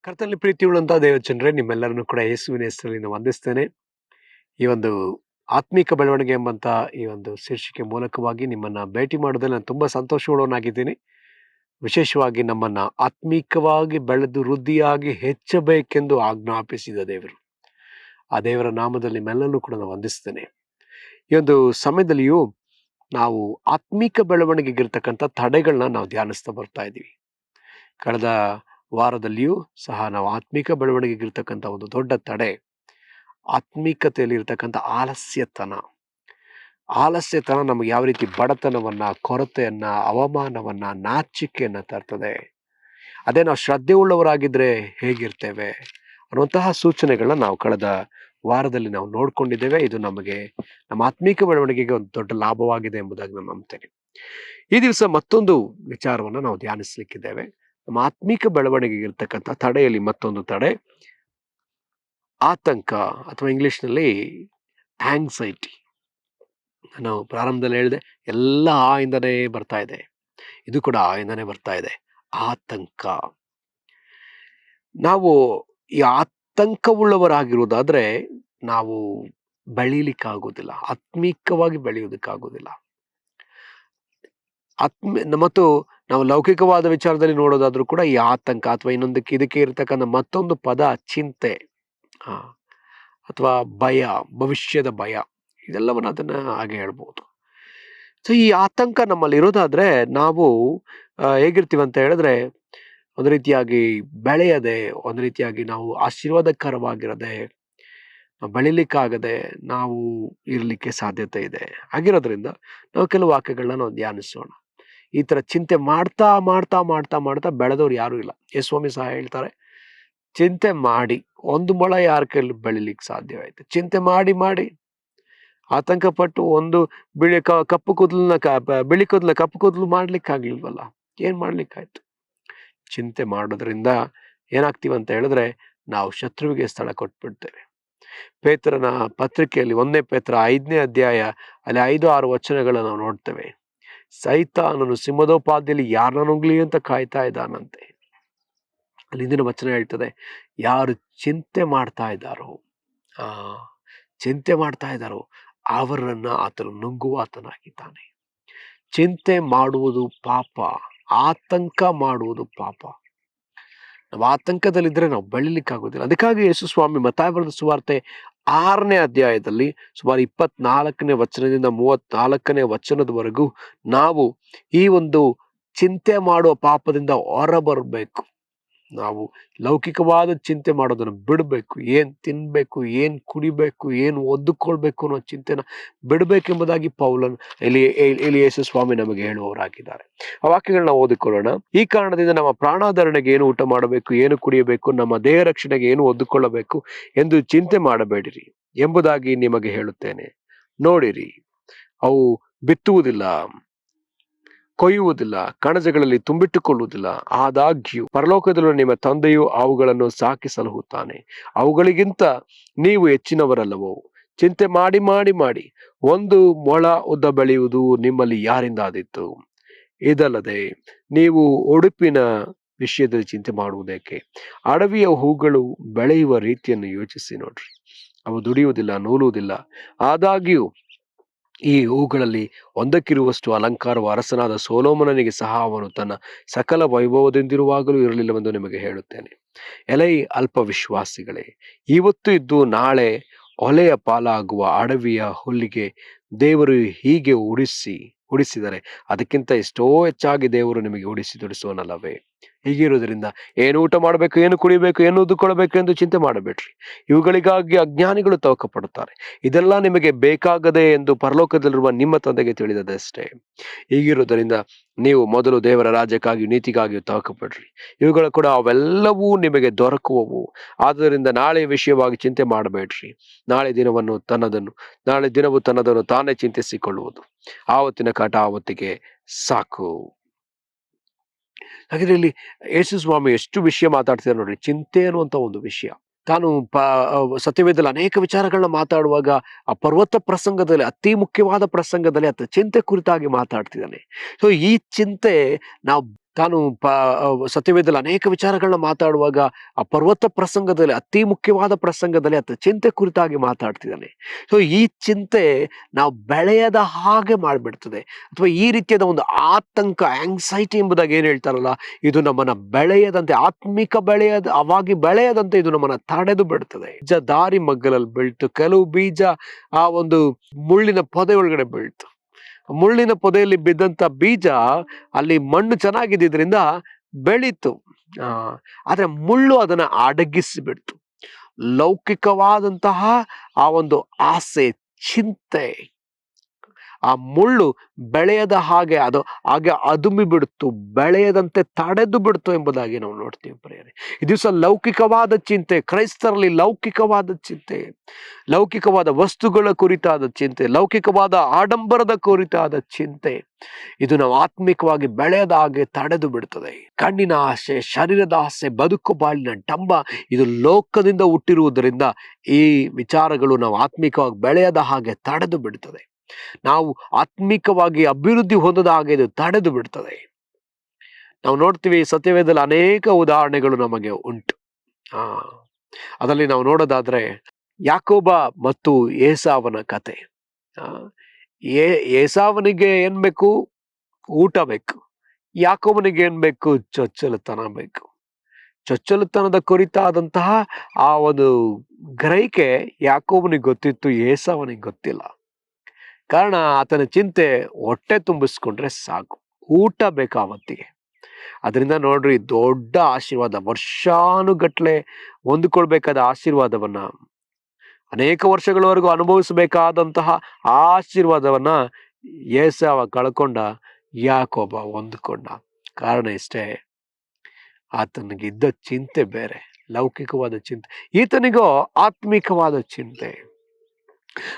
ಕರ್ತನಲ್ಲಿ ಪ್ರೀತಿಯುಳ್ಳಂತಹ ದೇವಚಂದ್ರೇ, ನಿಮ್ಮೆಲ್ಲರನ್ನು ಕೂಡ ಯೇಸುವಿನ ಹೆಸರಲ್ಲಿ ನಾನು ವಂದಿಸ್ತೇನೆ. ಈ ಒಂದು ಆತ್ಮಿಕ ಬೆಳವಣಿಗೆ ಎಂಬಂತ ಈ ಒಂದು ಶೀರ್ಷಿಕೆ ಮೂಲಕವಾಗಿ ನಿಮ್ಮನ್ನ ಭೇಟಿ ಮಾಡೋದ್ರಲ್ಲಿ ನಾನು ತುಂಬಾ ಸಂತೋಷವುಳ್ಳವನಾಗಿದ್ದೀನಿ. ವಿಶೇಷವಾಗಿ ನಮ್ಮನ್ನ ಆತ್ಮಿಕವಾಗಿ ಬೆಳೆದು ವೃದ್ಧಿಯಾಗಿ ಹೆಚ್ಚಬೇಕೆಂದು ಆಜ್ಞಾಪಿಸಿದ ದೇವರು, ಆ ದೇವರ ನಾಮದಲ್ಲಿ ನಿಮ್ಮೆಲ್ಲರನ್ನೂ ಕೂಡ ನಾನು ವಂದಿಸ್ತೇನೆ. ಈ ಒಂದು ಸಮಯದಲ್ಲಿಯೂ ನಾವು ಆತ್ಮಿಕ ಬೆಳವಣಿಗೆಗಿರ್ತಕ್ಕಂಥ ತಡೆಗಳನ್ನ ನಾವು ಧ್ಯಾನಿಸ್ತಾ ಬರ್ತಾ ಇದ್ದೀವಿ. ಕಳೆದ ವಾರದಲ್ಲಿಯೂ ಸಹ ನಾವು ಆತ್ಮಿಕ ಬೆಳವಣಿಗೆಗಿರ್ತಕ್ಕಂಥ ಒಂದು ದೊಡ್ಡ ತಡೆ, ಆತ್ಮಿಕತೆಯಲ್ಲಿ ಇರ್ತಕ್ಕಂಥ ಆಲಸ್ಯತನ ನಮಗೆ ಯಾವ ರೀತಿ ಬಡತನವನ್ನ, ಕೊರತೆಯನ್ನ, ಅವಮಾನವನ್ನ, ನಾಚಿಕೆಯನ್ನ ತರ್ತದೆ, ಅದೇ ನಾವು ಶ್ರದ್ಧೆ ಉಳ್ಳವರಾಗಿದ್ರೆ ಹೇಗಿರ್ತೇವೆ ಅನ್ನುವಂತಹ ಸೂಚನೆಗಳನ್ನ ನಾವು ಕಳೆದ ವಾರದಲ್ಲಿ ನಾವು ನೋಡ್ಕೊಂಡಿದ್ದೇವೆ. ಇದು ನಮಗೆ ನಮ್ಮ ಆತ್ಮಿಕ ಬೆಳವಣಿಗೆಗೆ ಒಂದು ದೊಡ್ಡ ಲಾಭವಾಗಿದೆ ಎಂಬುದಾಗಿ ನಾನು ನಂಬ್ತೇನೆ. ಈ ದಿವಸ ಮತ್ತೊಂದು ವಿಚಾರವನ್ನ ನಾವು ಧ್ಯಾನಿಸ್ಲಿಕ್ಕಿದ್ದೇವೆ. ನಮ್ಮ ಆತ್ಮಿಕ ಬೆಳವಣಿಗೆಗೆ ಇರ್ತಕ್ಕಂಥ ತಡೆಯಲ್ಲಿ ಮತ್ತೊಂದು ತಡೆ ಆತಂಕ, ಅಥವಾ ಇಂಗ್ಲಿಷ್ನಲ್ಲಿ ಆಂಗ್ಸೈಟಿ. ನಾನು ಪ್ರಾರಂಭದಲ್ಲಿ ಹೇಳಿದೆ, ಎಲ್ಲ ಇಂದನೇ ಬರ್ತಾ ಇದೆ, ಇದು ಕೂಡ ಇಂದನೇ ಬರ್ತಾ ಇದೆ, ಆತಂಕ. ನಾವು ಈ ಆತಂಕವುಳ್ಳವರಾಗಿರುವುದಾದ್ರೆ ನಾವು ಬೆಳೀಲಿಕ್ಕಾಗೋದಿಲ್ಲ, ಆತ್ಮಿಕವಾಗಿ ಬೆಳೆಯೋದಕ್ಕಾಗೋದಿಲ್ಲ. ಮತ್ತು ನಾವು ಲೌಕಿಕವಾದ ವಿಚಾರದಲ್ಲಿ ನೋಡೋದಾದ್ರೂ ಕೂಡ ಈ ಆತಂಕ ಅಥವಾ ಇದಕ್ಕೆ ಇರತಕ್ಕಂಥ ಮತ್ತೊಂದು ಪದ ಚಿಂತೆ, ಅಥವಾ ಭಯ, ಭವಿಷ್ಯದ ಭಯ, ಇದೆಲ್ಲವನ್ನ ಅದನ್ನ ಹಾಗೆ ಹೇಳ್ಬೋದು. ಸೊ ಈ ಆತಂಕ ನಮ್ಮಲ್ಲಿ ಇರೋದಾದ್ರೆ ನಾವು ಹೇಗಿರ್ತೀವಿ ಅಂತ ಹೇಳಿದ್ರೆ, ಒಂದು ರೀತಿಯಾಗಿ ಬೆಳೆಯದೆ, ಒಂದು ರೀತಿಯಾಗಿ ನಾವು ಆಶೀರ್ವಾದಕರವಾಗಿರದೆ, ಬೆಳಿಲಿಕ್ಕಾಗದೆ ನಾವು ಇರ್ಲಿಕ್ಕೆ ಸಾಧ್ಯತೆ ಇದೆ. ಆಗಿರೋದ್ರಿಂದ ನಾವು ಕೆಲವು ವಾಕ್ಯಗಳನ್ನ ನಾವು ಧ್ಯಾನಿಸೋಣ. ಈ ತರ ಚಿಂತೆ ಮಾಡ್ತಾ ಮಾಡ್ತಾ ಮಾಡ್ತಾ ಮಾಡ್ತಾ ಬೆಳೆದವ್ರು ಯಾರು ಇಲ್ಲ. ಯೇಸುಸ್ವಾಮಿ ಸಹ ಹೇಳ್ತಾರೆ, ಚಿಂತೆ ಮಾಡಿ ಒಂದು ಮೊಳ ಯಾರ ಕೈಲಿ ಬೆಳಿಲಿಕ್ಕೆ ಸಾಧ್ಯವಾಯ್ತು? ಚಿಂತೆ ಮಾಡಿ ಮಾಡಿ ಆತಂಕ ಪಟ್ಟು ಒಂದು ಕಪ್ಪು ಕೂದಲನ್ನ ಬಿಳಿ ಕೂದಲ ಕಪ್ಪು ಕೂದಲು ಮಾಡ್ಲಿಕ್ಕೆ ಆಗ್ಲಿಲ್ವಲ್ಲ, ಏನ್ ಮಾಡ್ಲಿಕ್ಕಾಯ್ತು? ಚಿಂತೆ ಮಾಡೋದ್ರಿಂದ ಏನಾಗ್ತೀವಂತ ಹೇಳಿದ್ರೆ ನಾವು ಶತ್ರುವಿಗೆ ಸ್ಥಳ ಕೊಟ್ಬಿಡ್ತೇವೆ. ಪೇತ್ರನ ಪತ್ರಿಕೆಯಲ್ಲಿ 1 ಪೇತ್ರ 5ನೇ ಅಧ್ಯಾಯ ಅಲ್ಲಿ 5-6 ವಚನಗಳನ್ನ ನಾವು ನೋಡ್ತೇವೆ. ಸೈತಾನನು ಸಿಂಹದೋಪಾದಿಯಲ್ಲಿ ಯಾರನ್ನ ನುಗ್ಲಿ ಅಂತ ಕಾಯ್ತಾ ಇದ್ದಾನಂತೆ. ಅಲ್ಲಿ ಇಂದಿನ ವಚನ ಹೇಳ್ತದೆ, ಯಾರು ಚಿಂತೆ ಮಾಡ್ತಾ ಇದ್ದಾರೋ ಅವರನ್ನ ಆತನು ನುಂಗುವಾತನಾಗಿದ್ದಾನೆ. ಚಿಂತೆ ಮಾಡುವುದು ಪಾಪ, ಆತಂಕ ಮಾಡುವುದು ಪಾಪ. ನಾವು ಆತಂಕದಲ್ಲಿದ್ರೆ ನಾವು ಬೆಳಿಲಿಕ್ಕಾಗೋದಿಲ್ಲ. ಅದಕ್ಕಾಗಿ ಯೇಸುಸ್ವಾಮಿ ಮತ್ತಾಯ ಬರೆದ ಸುವಾರ್ತೆ 6ನೇ ಅಧ್ಯಾಯದಲ್ಲಿ ಸುಮಾರು 24ನೇ ವಚನದಿಂದ 34ನೇ ವಚನದವರೆಗೂ ನಾವು ಈ ಒಂದು ಚಿಂತೆ ಮಾಡುವ ಪಾಪದಿಂದ ಹೊರಬರಬೇಕು. ನಾವು ಲೌಕಿಕವಾದ ಚಿಂತೆ ಮಾಡೋದನ್ನು ಬಿಡಬೇಕು. ಏನ್ ತಿನ್ಬೇಕು, ಏನ್ ಕುಡಿಬೇಕು, ಏನು ಒದ್ದುಕೊಳ್ಬೇಕು ಅನ್ನೋ ಚಿಂತೆನ ಬಿಡಬೇಕೆಂಬುದಾಗಿ ಪೌಲನ್ ಇಲ್ಲಿ ಯೇಸುಸ್ವಾಮಿ ನಮಗೆ ಹೇಳುವವರಾಗಿದ್ದಾರೆ. ಆ ವಾಕ್ಯಗಳನ್ನ ಓದಿಕೊಳ್ಳೋಣ. ಈ ಕಾರಣದಿಂದ ನಮ್ಮ ಪ್ರಾಣಾಧರಣೆಗೆ ಏನು ಊಟ ಮಾಡಬೇಕು, ಏನು ಕುಡಿಯಬೇಕು, ನಮ್ಮ ದೇಹ ರಕ್ಷಣೆಗೆ ಏನು ಒದ್ದುಕೊಳ್ಳಬೇಕು ಎಂದು ಚಿಂತೆ ಮಾಡಬೇಡಿರಿ ಎಂಬುದಾಗಿ ನಿಮಗೆ ಹೇಳುತ್ತೇನೆ. ನೋಡಿರಿ, ಅವು ಬಿತ್ತುವುದಿಲ್ಲ, ಕೊಯ್ಯುವುದಿಲ್ಲ, ಕಣಜಗಳಲ್ಲಿ ತುಂಬಿಟ್ಟುಕೊಳ್ಳುವುದಿಲ್ಲ. ಆದಾಗ್ಯೂ ಪರಲೋಕದಲ್ಲಿರುವ ನಿಮ್ಮ ತಂದೆಯು ಅವುಗಳನ್ನು ಸಾಕಿ ಸಲಹುತ್ತಾನೆ. ಅವುಗಳಿಗಿಂತ ನೀವು ಹೆಚ್ಚಿನವರಲ್ಲವೋ? ಚಿಂತೆ ಮಾಡಿ ಮಾಡಿ ಮಾಡಿ ಒಂದು ಮೊಳ ಉದ್ದ ಬೆಳೆಯುವುದು ನಿಮ್ಮಲ್ಲಿ ಯಾರಿಂದ ಆದೀತು? ಇದಲ್ಲದೆ ನೀವು ಉಡುಪಿನ ವಿಷಯದಲ್ಲಿ ಚಿಂತೆ ಮಾಡುವುದಕ್ಕೆ? ಅಡವಿಯ ಹೂಗಳು ಬೆಳೆಯುವ ರೀತಿಯನ್ನು ಯೋಚಿಸಿ ನೋಡ್ರಿ. ಅವು ದುಡಿಯುವುದಿಲ್ಲ, ನೂಲುವುದಿಲ್ಲ. ಆದಾಗ್ಯೂ ಈ ಹೂಗಳಲ್ಲಿ ಒಂದಕ್ಕಿರುವಷ್ಟು ಅಲಂಕಾರವು ಅರಸನಾದ ಸೊಲೊಮೋನನಿಗೆ ಸಹ ಅವನು ತನ್ನ ಸಕಲ ವೈಭವದಿಂದಿರುವಾಗಲೂ ಇರಲಿಲ್ಲವೆಂದು ನಿಮಗೆ ಹೇಳುತ್ತೇನೆ. ಎಲೈ ಅಲ್ಪ ವಿಶ್ವಾಸಿಗಳೇ, ಇವತ್ತು ಇದ್ದು ನಾಳೆ ಒಲೆಯ ಪಾಲಾಗುವ ಅಡವಿಯ ಹುಲ್ಲಿಗೆ ದೇವರು ಹೀಗೆ ಉಡಿಸಿದರೆ ಅದಕ್ಕಿಂತ ಎಷ್ಟೋ ಹೆಚ್ಚಾಗಿ ದೇವರು ನಿಮಗೆ ಉಡಿಸುವನಲ್ಲವೇ? ಹೀಗಿರುವುದರಿಂದ ಏನು ಊಟ ಮಾಡಬೇಕು, ಏನು ಕುಡಿಬೇಕು, ಏನು ಉದ್ದುಕೊಳ್ಬೇಕು ಎಂದು ಚಿಂತೆ ಮಾಡಬೇಡ್ರಿ. ಇವುಗಳಿಗಾಗಿ ಅಜ್ಞಾನಿಗಳು ತವಕ ಪಡುತ್ತಾರೆ. ಇದೆಲ್ಲ ನಿಮಗೆ ಬೇಕಾಗದೆ ಎಂದು ಪರಲೋಕದಲ್ಲಿರುವ ನಿಮ್ಮ ತಂದೆಗೆ ತಿಳಿದದಷ್ಟೇ. ಹೀಗಿರುವುದರಿಂದ ನೀವು ಮೊದಲು ದೇವರ ರಾಜ್ಯಕ್ಕಾಗಿ ನೀತಿಗಾಗಿ ತವಕ ಪಡ್ರಿ, ಇವುಗಳು ಕೂಡ ಅವೆಲ್ಲವೂ ನಿಮಗೆ ದೊರಕುವವು. ಆದ್ದರಿಂದ ನಾಳೆ ವಿಷಯವಾಗಿ ಚಿಂತೆ ಮಾಡಬೇಡ್ರಿ. ನಾಳೆ ದಿನವು ತನ್ನದನ್ನು ತಾನೇ ಚಿಂತಿಸಿಕೊಳ್ಳುವುದು. ಆವತ್ತಿನ ಕಾಟ ಆವತ್ತಿಗೆ ಸಾಕು. ಹಾಗಾದ್ರೆ ಇಲ್ಲಿ ಯೇಸುಸ್ವಾಮಿ ಎಷ್ಟು ವಿಷಯ ಮಾತಾಡ್ತಿದ್ದಾರೆ ನೋಡ್ರಿ. ಚಿಂತೆ ಅನ್ನುವಂತ ಒಂದು ವಿಷಯ, ತಾನು ಸತ್ಯವೇದದಲ್ಲಿ ಅನೇಕ ವಿಚಾರಗಳನ್ನ ಮಾತಾಡುವಾಗ ಆ ಪರ್ವತ ಪ್ರಸಂಗದಲ್ಲಿ ಅತಿ ಮುಖ್ಯವಾದ ಪ್ರಸಂಗದಲ್ಲಿ ಆತ ಚಿಂತೆ ಕುರಿತಾಗಿ ಮಾತಾಡ್ತಿದ್ದಾನೆ. ಸೊ ಈ ಚಿಂತೆ ನಾವು ತಾನು ಸತ್ಯವೇದದಲ್ಲಿ ಅನೇಕ ವಿಚಾರಗಳನ್ನ ಮಾತಾಡುವಾಗ ಆ ಪರ್ವತ ಪ್ರಸಂಗದಲ್ಲಿ ಅತಿ ಮುಖ್ಯವಾದ ಪ್ರಸಂಗದಲ್ಲಿ ಆತ ಚಿಂತೆ ಕುರಿತಾಗಿ ಮಾತಾಡ್ತಿದ್ದಾನೆ. ಸೊ ಈ ಚಿಂತೆ ನಾವು ಬೆಳೆಯದ ಹಾಗೆ ಮಾಡಿಬಿಡ್ತದೆ, ಅಥವಾ ಈ ರೀತಿಯಾದ ಒಂದು ಆತಂಕ, ಆಂಗ್ಸೈಟಿ ಎಂಬುದಾಗಿ ಏನ್ ಹೇಳ್ತಾರಲ್ಲ, ಇದು ನಮ್ಮನ್ನ ಬೆಳೆಯದಂತೆ, ಆತ್ಮಿಕ ಬೆಳೆಯದಂತೆ ಇದು ನಮ್ಮನ್ನ ತಡೆದು ಬಿಡ್ತದೆ. ಬೀಜ ದಾರಿ ಮಗ್ಗಲಲ್ಲಿ ಬೀಳ್ತು, ಕೆಲವು ಬೀಜ ಆ ಒಂದು ಮುಳ್ಳಿನ ಪೊದೆ ಒಳಗಡೆ ಬೀಳ್ತು. ಮುಳ್ಳಿನ ಪೊದೆಯಲ್ಲಿ ಬಿದ್ದಂತ ಬೀಜ ಅಲ್ಲಿ ಮಣ್ಣು ಚೆನ್ನಾಗಿದ್ದರಿಂದ ಬೆಳೀತು. ಆದ್ರೆ ಮುಳ್ಳು ಅದನ್ನ ಅಡಗಿಸಿಬಿಡ್ತು. ಲೌಕಿಕವಾದಂತಹ ಆ ಒಂದು ಆಸೆ, ಚಿಂತೆ, ಆ ಮುಳ್ಳು ಬೆಳೆಯದ ಹಾಗೆ ಅದುಮಿ ಬಿಡ್ತು, ಬೆಳೆಯದಂತೆ ತಡೆದು ಬಿಡ್ತು ಎಂಬುದಾಗಿ ನಾವು ನೋಡ್ತೀವಿ ಪ್ರಿಯರೇ. ಈ ದಿವಸ ಲೌಕಿಕವಾದ ಚಿಂತೆ, ಕ್ರೈಸ್ತರಲ್ಲಿ ಲೌಕಿಕವಾದ ಚಿಂತೆ, ಲೌಕಿಕವಾದ ವಸ್ತುಗಳ ಕುರಿತಾದ ಚಿಂತೆ, ಲೌಕಿಕವಾದ ಆಡಂಬರದ ಕುರಿತಾದ ಚಿಂತೆ, ಇದು ನಾವು ಆತ್ಮಿಕವಾಗಿ ಬೆಳೆಯದ ಹಾಗೆ ತಡೆದು ಬಿಡ್ತದೆ. ಕಣ್ಣಿನ ಆಸೆ, ಶರೀರದ ಆಸೆ, ಬದುಕು ಬಾಳಿನ ಡಂಬ, ಇದು ಲೋಕದಿಂದ ಹುಟ್ಟಿರುವುದರಿಂದ ಈ ವಿಚಾರಗಳು ನಾವು ಆತ್ಮಿಕವಾಗಿ ಬೆಳೆಯದ ಹಾಗೆ ತಡೆದು ಬಿಡ್ತದೆ. ನಾವು ಆತ್ಮಿಕವಾಗಿ ಅಭಿವೃದ್ಧಿ ಹೊಂದದ ಹಾಗೆ ಇದು ತಡೆದು ಬಿಡ್ತದೆ. ನಾವು ನೋಡ್ತೀವಿ ಸತ್ಯವೇದದಲ್ಲಿ ಅನೇಕ ಉದಾಹರಣೆಗಳು ನಮಗೆ ಉಂಟು. ಅದರಲ್ಲಿ ನಾವು ನೋಡೋದಾದ್ರೆ ಯಾಕೋಬ ಮತ್ತು ಏಸಾವನ ಕತೆ. ಏಸಾವನಿಗೆ ಏನ್ ಬೇಕು? ಊಟ ಬೇಕು. ಯಾಕೋಬನಿಗೆ ಏನ್ ಬೇಕು? ಚೊಚ್ಚಲತನ ಬೇಕು. ಚೊಚ್ಚಲತನದ ಕುರಿತಾದಂತಹ ಆ ಒಂದು ಗ್ರಹಿಕೆ ಯಾಕೋಬನಿಗೆ ಗೊತ್ತಿತ್ತು, ಏಸಾವನಿಗೆ ಗೊತ್ತಿಲ್ಲ. ಕಾರಣ ಆತನ ಚಿಂತೆ ಹೊಟ್ಟೆ ತುಂಬಿಸ್ಕೊಂಡ್ರೆ ಸಾಕು, ಊಟ ಬೇಕಾವತ್ತಿಗೆ. ಅದರಿಂದ ನೋಡ್ರಿ, ದೊಡ್ಡ ಆಶೀರ್ವಾದ, ವರ್ಷಾನುಗಟ್ಲೆ ಹೊಂದಿಕೊಳ್ಬೇಕಾದ ಆಶೀರ್ವಾದವನ್ನ, ಅನೇಕ ವರ್ಷಗಳವರೆಗೂ ಅನುಭವಿಸಬೇಕಾದಂತಹ ಆಶೀರ್ವಾದವನ್ನ ಏಸಾವ ಕಳ್ಕೊಂಡ, ಯಾಕೋಬ ಹೊಂದ್ಕೊಂಡ. ಕಾರಣ ಇಷ್ಟೇ, ಆತನಿಗಿದ್ದ ಚಿಂತೆ ಬೇರೆ, ಲೌಕಿಕವಾದ ಚಿಂತೆ. ಈತನಿಗೋ ಆತ್ಮಿಕವಾದ ಚಿಂತೆ.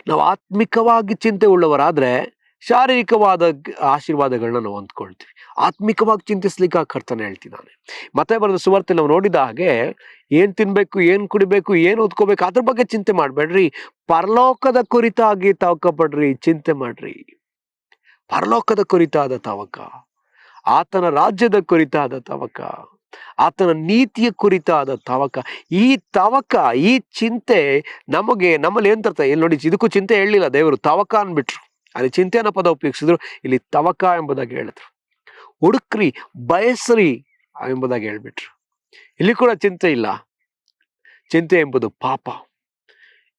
ನಾವು ಆತ್ಮಿಕವಾಗಿ ಚಿಂತೆ ಉಳ್ಳವರಾದ್ರೆ ಶಾರೀರಿಕವಾದ ಆಶೀರ್ವಾದಗಳನ್ನ ನಾವು ಹೊಂದ್ಕೊಳ್ತೀವಿ. ಆತ್ಮಿಕವಾಗಿ ಚಿಂತಿಸ್ಲಿಕ್ಕೆ ಕರ್ತನೆ ಹೇಳ್ತಿದ್ದಾನೆ. ಮತ್ತೆ ಬರೆದ ಸುವಾರ್ತೆ ನಾವು ನೋಡಿದ ಹಾಗೆ, ಏನ್ ತಿನ್ಬೇಕು, ಏನ್ ಕುಡಿಬೇಕು, ಏನ್ ಓದ್ಕೋಬೇಕು, ಅದ್ರ ಬಗ್ಗೆ ಚಿಂತೆ ಮಾಡ್ಬೇಡ್ರಿ, ಪರಲೋಕದ ಕುರಿತಾಗಿ ತವಕ ಪಡ್ರಿ, ಚಿಂತೆ ಮಾಡ್ರಿ. ಪರಲೋಕದ ಕುರಿತಾದ ತವಕ, ಆತನ ರಾಜ್ಯದ ಕುರಿತಾದ ತವಕ, ಆತನ ನೀತಿಯ ಕುರಿತಾದ ತವಕ. ಈ ತವಕ, ಈ ಚಿಂತೆ ನಮ್ಮಲ್ಲಿ ಏನ್ ತರ್ತಾರೆ? ಇಲ್ಲಿ ನೋಡಿ, ಇದಕ್ಕೂ ಚಿಂತೆ ಹೇಳಲಿಲ್ಲ ದೇವರು, ತವಕ ಅನ್ಬಿಟ್ರು. ಅಲ್ಲಿ ಚಿಂತೆ ಅನ್ನೋ ಪದ ಉಪಯೋಗಿಸಿದ್ರು, ಇಲ್ಲಿ ತವಕ ಎಂಬುದಾಗಿ ಹೇಳಿದ್ರು. ಹುಡುಕ್ರಿ, ಬಯಸ್ರಿ ಎಂಬುದಾಗಿ ಹೇಳ್ಬಿಟ್ರು. ಇಲ್ಲಿ ಕೂಡ ಚಿಂತೆ ಇಲ್ಲ. ಚಿಂತೆ ಎಂಬುದು ಪಾಪ.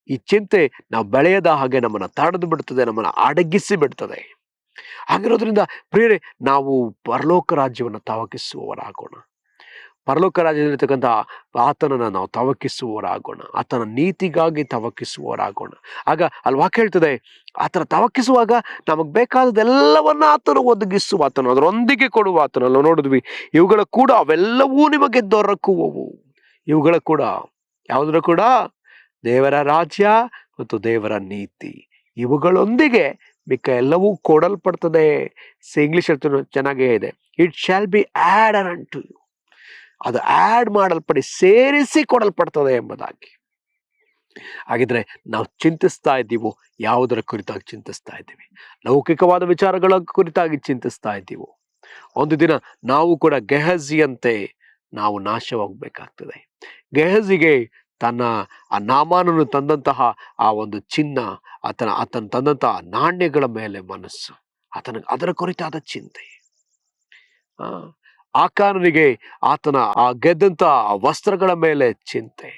ಈ ಚಿಂತೆ ನಾವು ಬೆಳೆಯದ ಹಾಗೆ ನಮ್ಮನ್ನ ತಡೆದು ಬಿಡ್ತದೆ, ನಮ್ಮನ್ನ ಅಡಗಿಸಿ ಬಿಡ್ತದೆ. ಹಾಗಿರೋದ್ರಿಂದ ಪ್ರಿಯರೇ, ನಾವು ಪರಲೋಕ ರಾಜ್ಯವನ್ನು ತವಕಿಸುವವರಾಗೋಣ. ಪರಲೋಕ ರಾಜ್ಯದಲ್ಲಿರ್ತಕ್ಕಂಥ ಆತನನ್ನ ನಾವು ತವಕಿಸುವವರಾಗೋಣ. ಆತನ ನೀತಿಗಾಗಿ ತವಕಿಸುವವರಾಗೋಣ. ಆಗ ಅಲ್ಲಿ ವಾಕ್ಯ ಹೇಳ್ತದೆ, ಆತನ ತವಕಿಸುವಾಗ ನಮಗ್ ಬೇಕಾದದೆಲ್ಲವನ್ನ ಆತನು ಒದಗಿಸುವ ಆತನು, ಅದರೊಂದಿಗೆ ಕೊಡುವ ಆತನು. ನಾವು ನೋಡಿದ್ವಿ, ಇವುಗಳ ಕೂಡ ಅವೆಲ್ಲವೂ ನಿಮಗೆ ದೊರಕುವವು. ಇವುಗಳ ಕೂಡ, ಯಾವುದರ ಕೂಡ? ದೇವರ ರಾಜ್ಯ ಮತ್ತು ದೇವರ ನೀತಿ, ಇವುಗಳೊಂದಿಗೆ ಮಿಕ್ಕ ಎಲ್ಲವೂ ಕೊಡಲ್ಪಡ್ತದೆ. ಇಂಗ್ಲಿಷ್ ಚೆನ್ನಾಗೇ ಇದೆ, ಇಟ್ ಶಾಲ್ ಬಿ ಆ್ಯಡ್ ಅಂಟು ಯು. ಅದು ಆ್ಯಡ್ ಮಾಡಲ್ಪಡಿ, ಸೇರಿಸಿ ಕೊಡಲ್ಪಡ್ತದೆ ಎಂಬುದಾಗಿ. ಹಾಗಿದ್ರೆ ನಾವು ಚಿಂತಿಸ್ತಾ ಇದ್ದೀವೋ? ಯಾವುದರ ಕುರಿತಾಗಿ ಚಿಂತಿಸ್ತಾ ಇದ್ದೀವಿ? ಲೌಕಿಕವಾದ ವಿಚಾರಗಳ ಕುರಿತಾಗಿ ಚಿಂತಿಸ್ತಾ ಇದ್ದೀವೋ? ಒಂದು ದಿನ ನಾವು ಕೂಡ ಗೆಹಜಿಯಂತೆ ನಾವು ನಾಶವಾಗಬೇಕಾಗ್ತದೆ. ಗೆಹಜಿಗೆ ತನ್ನ ಆ ನಾಮಾನನ್ನು ತಂದಂತಹ ಆ ಒಂದು ಚಿನ್ನ, ಆತನ ತಂದಂತಹ ನಾಣ್ಯಗಳ ಮೇಲೆ ಮನಸ್ಸು, ಅದರ ಕುರಿತಾದ ಚಿಂತೆ. ಆಕಾರನಿಗೆ ಆತನ ಆ ಗೆದ್ದಂತ ವಸ್ತ್ರಗಳ ಮೇಲೆ ಚಿಂತೆ,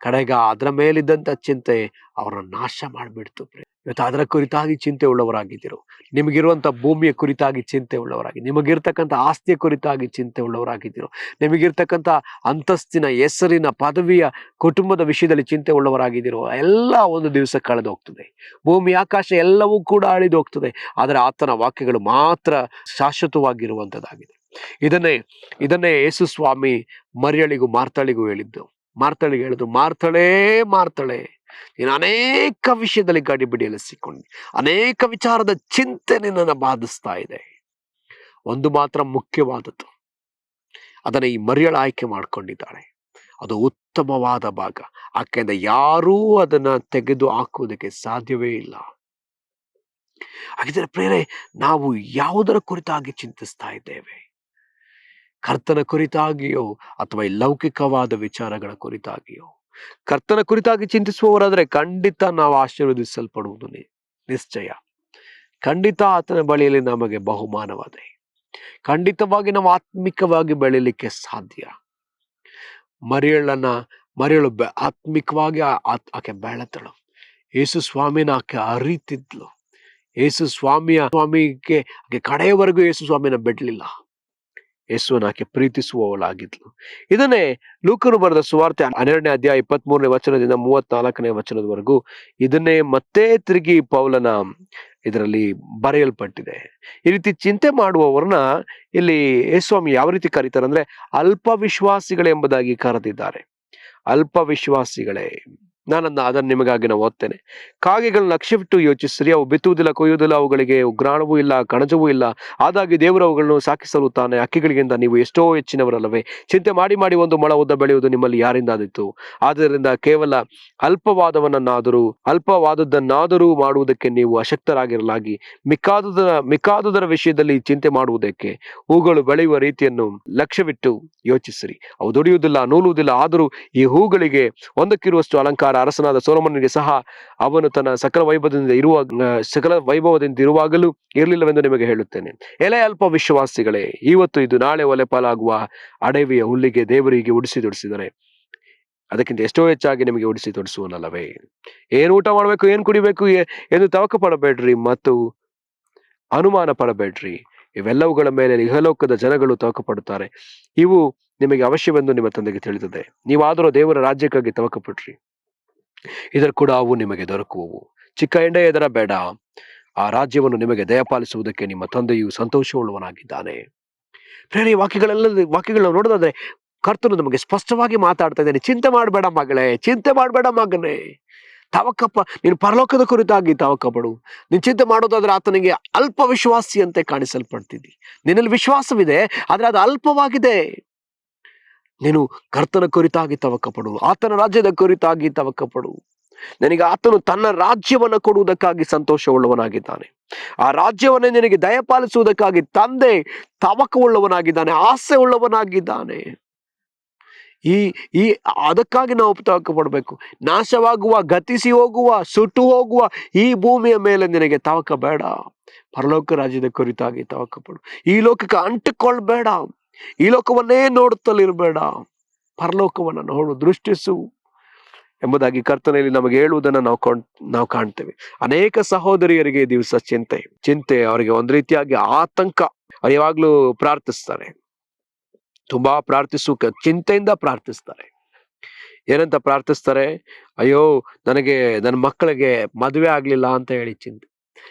ಕಡೆಗ ಅದರ ಮೇಲಿದ್ದಂತ ಚಿಂತೆ ಅವರನ್ನು ನಾಶ ಮಾಡಿಬಿಡ್ತು. ಇವತ್ತು ಅದರ ಕುರಿತಾಗಿ ಚಿಂತೆ ಉಳ್ಳವರಾಗಿದ್ದೀರೋ? ನಿಮಗಿರುವಂತ ಭೂಮಿಯ ಕುರಿತಾಗಿ ಚಿಂತೆ ಉಳ್ಳವರಾಗಿ, ನಿಮಗಿರ್ತಕ್ಕಂಥ ಆಸ್ತಿಯ ಕುರಿತಾಗಿ ಚಿಂತೆ ಉಳ್ಳವರಾಗಿದ್ದೀರೋ? ನಿಮಗಿರ್ತಕ್ಕಂಥ ಅಂತಸ್ತಿನ, ಹೆಸರಿನ, ಪದವಿಯ, ಕುಟುಂಬದ ವಿಷಯದಲ್ಲಿ ಚಿಂತೆ ಉಳ್ಳವರಾಗಿದ್ದೀರೋ? ಎಲ್ಲ ಒಂದು ದಿವಸ ಕಳೆದು ಹೋಗ್ತದೆ. ಭೂಮಿ ಆಕಾಶ ಎಲ್ಲವೂ ಕೂಡ ಅಳಿದು ಹೋಗ್ತದೆ. ಆದರೆ ಆತನ ವಾಕ್ಯಗಳು ಮಾತ್ರ ಶಾಶ್ವತವಾಗಿರುವಂಥದ್ದಾಗಿದೆ. ಇದನ್ನೇ ಯೇಸು ಸ್ವಾಮಿ ಮರಿಯಳಿಗೂ ಮಾರ್ತಳಿಗೂ ಹೇಳಿದ್ದು. ಮಾರ್ತಳಿಗೆ ಹೇಳಿದ್ರು, ಮಾರ್ತಳೇ ಮಾರ್ತಳೆ, ನೀನು ಅನೇಕ ವಿಷಯದಲ್ಲಿ ಗಡಿಬಿಡಿಯಲ್ಲಿ ಸಿಕ್ಕೊಂಡು ಅನೇಕ ವಿಚಾರದ ಚಿಂತೆ ನಿನ್ನನ್ನು ಬಾಧಿಸ್ತಾ ಇದೆ. ಒಂದು ಮಾತ್ರ ಮುಖ್ಯವಾದದ್ದು, ಅದನ್ನ ಈ ಮರಿಯಳು ಆಯ್ಕೆ ಮಾಡ್ಕೊಂಡಿದ್ದಾಳೆ. ಅದು ಉತ್ತಮವಾದ ಭಾಗ. ಆಕೆಯಿಂದ ಯಾರೂ ಅದನ್ನ ತೆಗೆದು ಹಾಕುವುದಕ್ಕೆ ಸಾಧ್ಯವೇ ಇಲ್ಲ. ಹಾಗಿದ್ರೆ ಪ್ರೇರೆ, ನಾವು ಯಾವುದರ ಕುರಿತಾಗಿ ಚಿಂತಿಸ್ತಾ ಇದ್ದೇವೆ? ಕರ್ತನ ಕುರಿತಾಗಿಯೋ ಅಥವಾ ಈ ಲೌಕಿಕವಾದ ವಿಚಾರಗಳ ಕುರಿತಾಗಿಯೋ? ಕರ್ತನ ಕುರಿತಾಗಿ ಚಿಂತಿಸುವವರಾದ್ರೆ ಖಂಡಿತ ನಾವು ಆಶೀರ್ವದಿಸಲ್ಪಡುವುದು ನಿಶ್ಚಯ. ಖಂಡಿತ ಆತನ ಬಳಿಯಲ್ಲಿ ನಮಗೆ ಬಹುಮಾನವಾದೆ. ಖಂಡಿತವಾಗಿ ನಾವು ಆತ್ಮಿಕವಾಗಿ ಬೆಳೀಲಿಕ್ಕೆ ಸಾಧ್ಯ. ಮರಿಯಳು ಆತ್ಮಿಕವಾಗಿ ಆಕೆ ಬೆಳೆದಳು. ಯೇಸು ಸ್ವಾಮಿನ ಆಕೆ ಅರಿತಿದ್ಲು. ಯೇಸು ಸ್ವಾಮಿಗೆ ಆಕೆ ಕಡೆಯವರೆಗೂ ಯೇಸು ಸ್ವಾಮಿನ ಬಿಡ್ಲಿಲ್ಲ. ಯೇಸುವನ್ನ ಆಕೆ ಪ್ರೀತಿಸುವವಳಾಗಿದ್ಲು. ಇದನ್ನೇ ಲೂಕನು ಬರೆದ ಸುವಾರ್ತೆ 12ನೇ ಅಧ್ಯಾಯ 23ನೇ ವಚನದಿಂದ 34ನೇ ವಚನದವರೆಗೂ ಇದನ್ನೇ ಮತ್ತೆ ತಿರುಗಿ ಪೌಲನ ಇದರಲ್ಲಿ ಬರೆಯಲ್ಪಟ್ಟಿದೆ. ಈ ರೀತಿ ಚಿಂತೆ ಮಾಡುವವರನ್ನ ಇಲ್ಲಿ ಯೇಸುಸ್ವಾಮಿ ಯಾವ ರೀತಿ ಕರೀತಾರೆ ಅಂದ್ರೆ ಅಲ್ಪ ವಿಶ್ವಾಸಿಗಳೆಂಬುದಾಗಿ ಕರೆದಿದ್ದಾರೆ. ಅಲ್ಪ ವಿಶ್ವಾಸಿಗಳೇ, ಅದನ್ನು ನಿಮಗಾಗಿ ನಾವು ಓದ್ತೇನೆ. ಕಾಗೆಗಳನ್ನ ಲಕ್ಷ್ಯವಿಟ್ಟು ಯೋಚಿಸಿರಿ, ಅವು ಬಿತ್ತುವುದಿಲ್ಲ, ಕೊಯ್ಯುವುದಿಲ್ಲ, ಅವುಗಳಿಗೆ ಉಗ್ರಾಣವೂ ಇಲ್ಲ, ಕಣಜವೂ ಇಲ್ಲ, ಆದಾಗಿ ದೇವರು ಅವುಗಳನ್ನು ಸಾಕಿಸಲು ತಾನೆ. ಹಕ್ಕಿಗಳಿಗಿಂತ ನೀವು ಎಷ್ಟೋ ಹೆಚ್ಚಿನವರಲ್ಲವೇ? ಚಿಂತೆ ಮಾಡಿ ಮಾಡಿ ಒಂದು ಮೊಳ ಉದ್ದ ಬೆಳೆಯುವುದು ನಿಮ್ಮಲ್ಲಿ ಯಾರಿಂದಾದಿತ್ತು? ಆದ್ದರಿಂದ ಕೇವಲ ಅಲ್ಪವಾದದ್ದನ್ನಾದರೂ ಮಾಡುವುದಕ್ಕೆ ನೀವು ಅಶಕ್ತರಾಗಿರಲಾಗಿ ಮಿಕ್ಕಾದುದರ ವಿಷಯದಲ್ಲಿ ಚಿಂತೆ ಮಾಡುವುದಕ್ಕೆ ಹೂಗಳು ಬೆಳೆಯುವ ರೀತಿಯನ್ನು ಲಕ್ಷ್ಯವಿಟ್ಟು ಯೋಚಿಸಿರಿ. ಅವು ದುಡಿಯುವುದಿಲ್ಲ, ನೂಲುವುದಿಲ್ಲ, ಆದರೂ ಈ ಹೂಗಳಿಗೆ ಒಂದಕ್ಕಿರುವಷ್ಟು ಅಲಂಕಾರ ಅರಸನಾದ ಸೊಲೊಮೋನನಿಗೆ ಸಹ ಅವನು ತನ್ನ ಸಕಲ ವೈಭವದಿಂದ ಇರುವಾಗಲೂ ಇರಲಿಲ್ಲವೆಂದು ನಿಮಗೆ ಹೇಳುತ್ತೇನೆ. ಎಲೆ ಅಲ್ಪ ವಿಶ್ವಾಸಿಗಳೇ, ಇವತ್ತು ಇದು ನಾಳೆ ಒಲೆ ಪಾಲಾಗುವ ಅಡವಿಯ ಹುಲ್ಲಿಗೆ ದೇವರಿಗೆ ಉಡಿಸಿದೊಡಿಸಿದರೆ ಅದಕ್ಕಿಂತ ಎಷ್ಟೋ ಹೆಚ್ಚಾಗಿ ನಿಮಗೆ ಉಡಿಸಿ ತೊಡಿಸುವನಲ್ಲವೇ? ಏನ್ ಊಟ ಮಾಡ್ಬೇಕು, ಏನ್ ಕುಡಿಬೇಕು ಎಂದು ತವಕ ಪಡಬೇಡ್ರಿ ಮತ್ತು ಅನುಮಾನ ಪಡಬೇಡ್ರಿ. ಇವೆಲ್ಲವುಗಳ ಮೇಲೆ ಇಹಲೋಕದ ಜನಗಳು ತವಕ ಪಡುತ್ತಾರೆ. ಇವು ನಿಮಗೆ ಅವಶ್ಯವೆಂದು ನಿಮ್ಮ ತಂದೆಗೆ ತಿಳಿದಿದೆ. ನೀವಾದರೂ ದೇವರ ರಾಜ್ಯಕ್ಕಾಗಿ ತವಕ ಪಡ್ರಿ, ಇದರ ಕೂಡ ಅವು ನಿಮಗೆ ದೊರಕುವವು. ಚಿಕ್ಕ ಎಂಡೆ ಎದರ ಬೇಡ, ಆ ರಾಜ್ಯವನ್ನು ನಿಮಗೆ ದಯಪಾಲಿಸುವುದಕ್ಕೆ ನಿಮ್ಮ ತಂದೆಯು ಸಂತೋಷವುಳ್ಳವನಾಗಿದ್ದಾನೆ. ಪ್ರೇರಣೆ ವಾಕ್ಯಗಳನ್ನ ನೋಡೋದಾದ್ರೆ ಕರ್ತನು ನಮಗೆ ಸ್ಪಷ್ಟವಾಗಿ ಮಾತಾಡ್ತಾ ಇದ್ದಾನೆ. ಚಿಂತೆ ಮಾಡಬೇಡ ಮಗಳೇ, ಚಿಂತೆ ಮಾಡಬೇಡ ಮಗನೇ, ತವಕಪ್ಪ, ನೀನು ಪರಲೋಕದ ಕುರಿತಾಗಿ ತವಕ ಪಡು. ನೀನು ಚಿಂತೆ ಮಾಡೋದಾದ್ರೆ ಆತನಿಗೆ ಅಲ್ಪ ವಿಶ್ವಾಸಿಯಂತೆ ಕಾಣಿಸಲ್ಪಡ್ತಿದ್ದಿ. ನಿನ್ನಲ್ಲಿ ವಿಶ್ವಾಸವಿದೆ, ಆದ್ರೆ ಅದು ಅಲ್ಪವಾಗಿದೆ. ನೀನು ಕರ್ತನ ಕುರಿತಾಗಿ ತವಕ ಪಡು, ಆತನ ರಾಜ್ಯದ ಕುರಿತಾಗಿ ತವಕ ಪಡು. ನನಗೆ ಆತನು ತನ್ನ ರಾಜ್ಯವನ್ನು ಕೊಡುವುದಕ್ಕಾಗಿ ಸಂತೋಷವುಳ್ಳವನಾಗಿದ್ದಾನೆ. ಆ ರಾಜ್ಯವನ್ನೇ ನಿನಗೆ ದಯಪಾಲಿಸುವುದಕ್ಕಾಗಿ ತಂದೆ ತವಕವುಳ್ಳವನಾಗಿದ್ದಾನೆ, ಆಸೆ ಉಳ್ಳವನಾಗಿದ್ದಾನೆ. ಅದಕ್ಕಾಗಿ ನಾವು ತವಕ ಪಡಬೇಕು. ನಾಶವಾಗುವ, ಗತಿಸಿ ಹೋಗುವ, ಸುಟ್ಟು ಹೋಗುವ ಈ ಭೂಮಿಯ ಮೇಲೆ ನಿನಗೆ ತವಕ ಬೇಡ. ಪರಲೋಕ ರಾಜ್ಯದ ಕುರಿತಾಗಿ ತವಕ ಪಡು. ಈ ಲೋಕಕ್ಕೆ ಅಂಟಿಕೊಳ್ಬೇಡ, ಈ ಲೋಕವನ್ನೇ ನೋಡುತ್ತಲಿರಬೇಡ, ಪರಲೋಕವನ್ನು ನೋಡು, ದೃಷ್ಟಿಸು ಎಂಬುದಾಗಿ ಕರ್ತನಲ್ಲಿ ನಮಗೆ ಹೇಳುವುದನ್ನು ನಾವು ಕಾಣ್ತೇವೆ. ಅನೇಕ ಸಹೋದರಿಯರಿಗೆ ಈ ದಿವಸ ಚಿಂತೆ ಅವರಿಗೆ ಒಂದು ರೀತಿಯಾಗಿ ಆತಂಕ. ಅವ್ರು ಯಾವಾಗ್ಲೂ ಪ್ರಾರ್ಥಿಸ್ತಾರೆ, ತುಂಬಾ ಚಿಂತೆಯಿಂದ ಪ್ರಾರ್ಥಿಸ್ತಾರೆ. ಏನಂತ ಪ್ರಾರ್ಥಿಸ್ತಾರೆ? ಅಯ್ಯೋ, ನನಗೆ ನನ್ನ ಮಕ್ಕಳಿಗೆ ಮದುವೆ ಆಗ್ಲಿಲ್ಲ ಅಂತ ಹೇಳಿ ಚಿಂತೆ.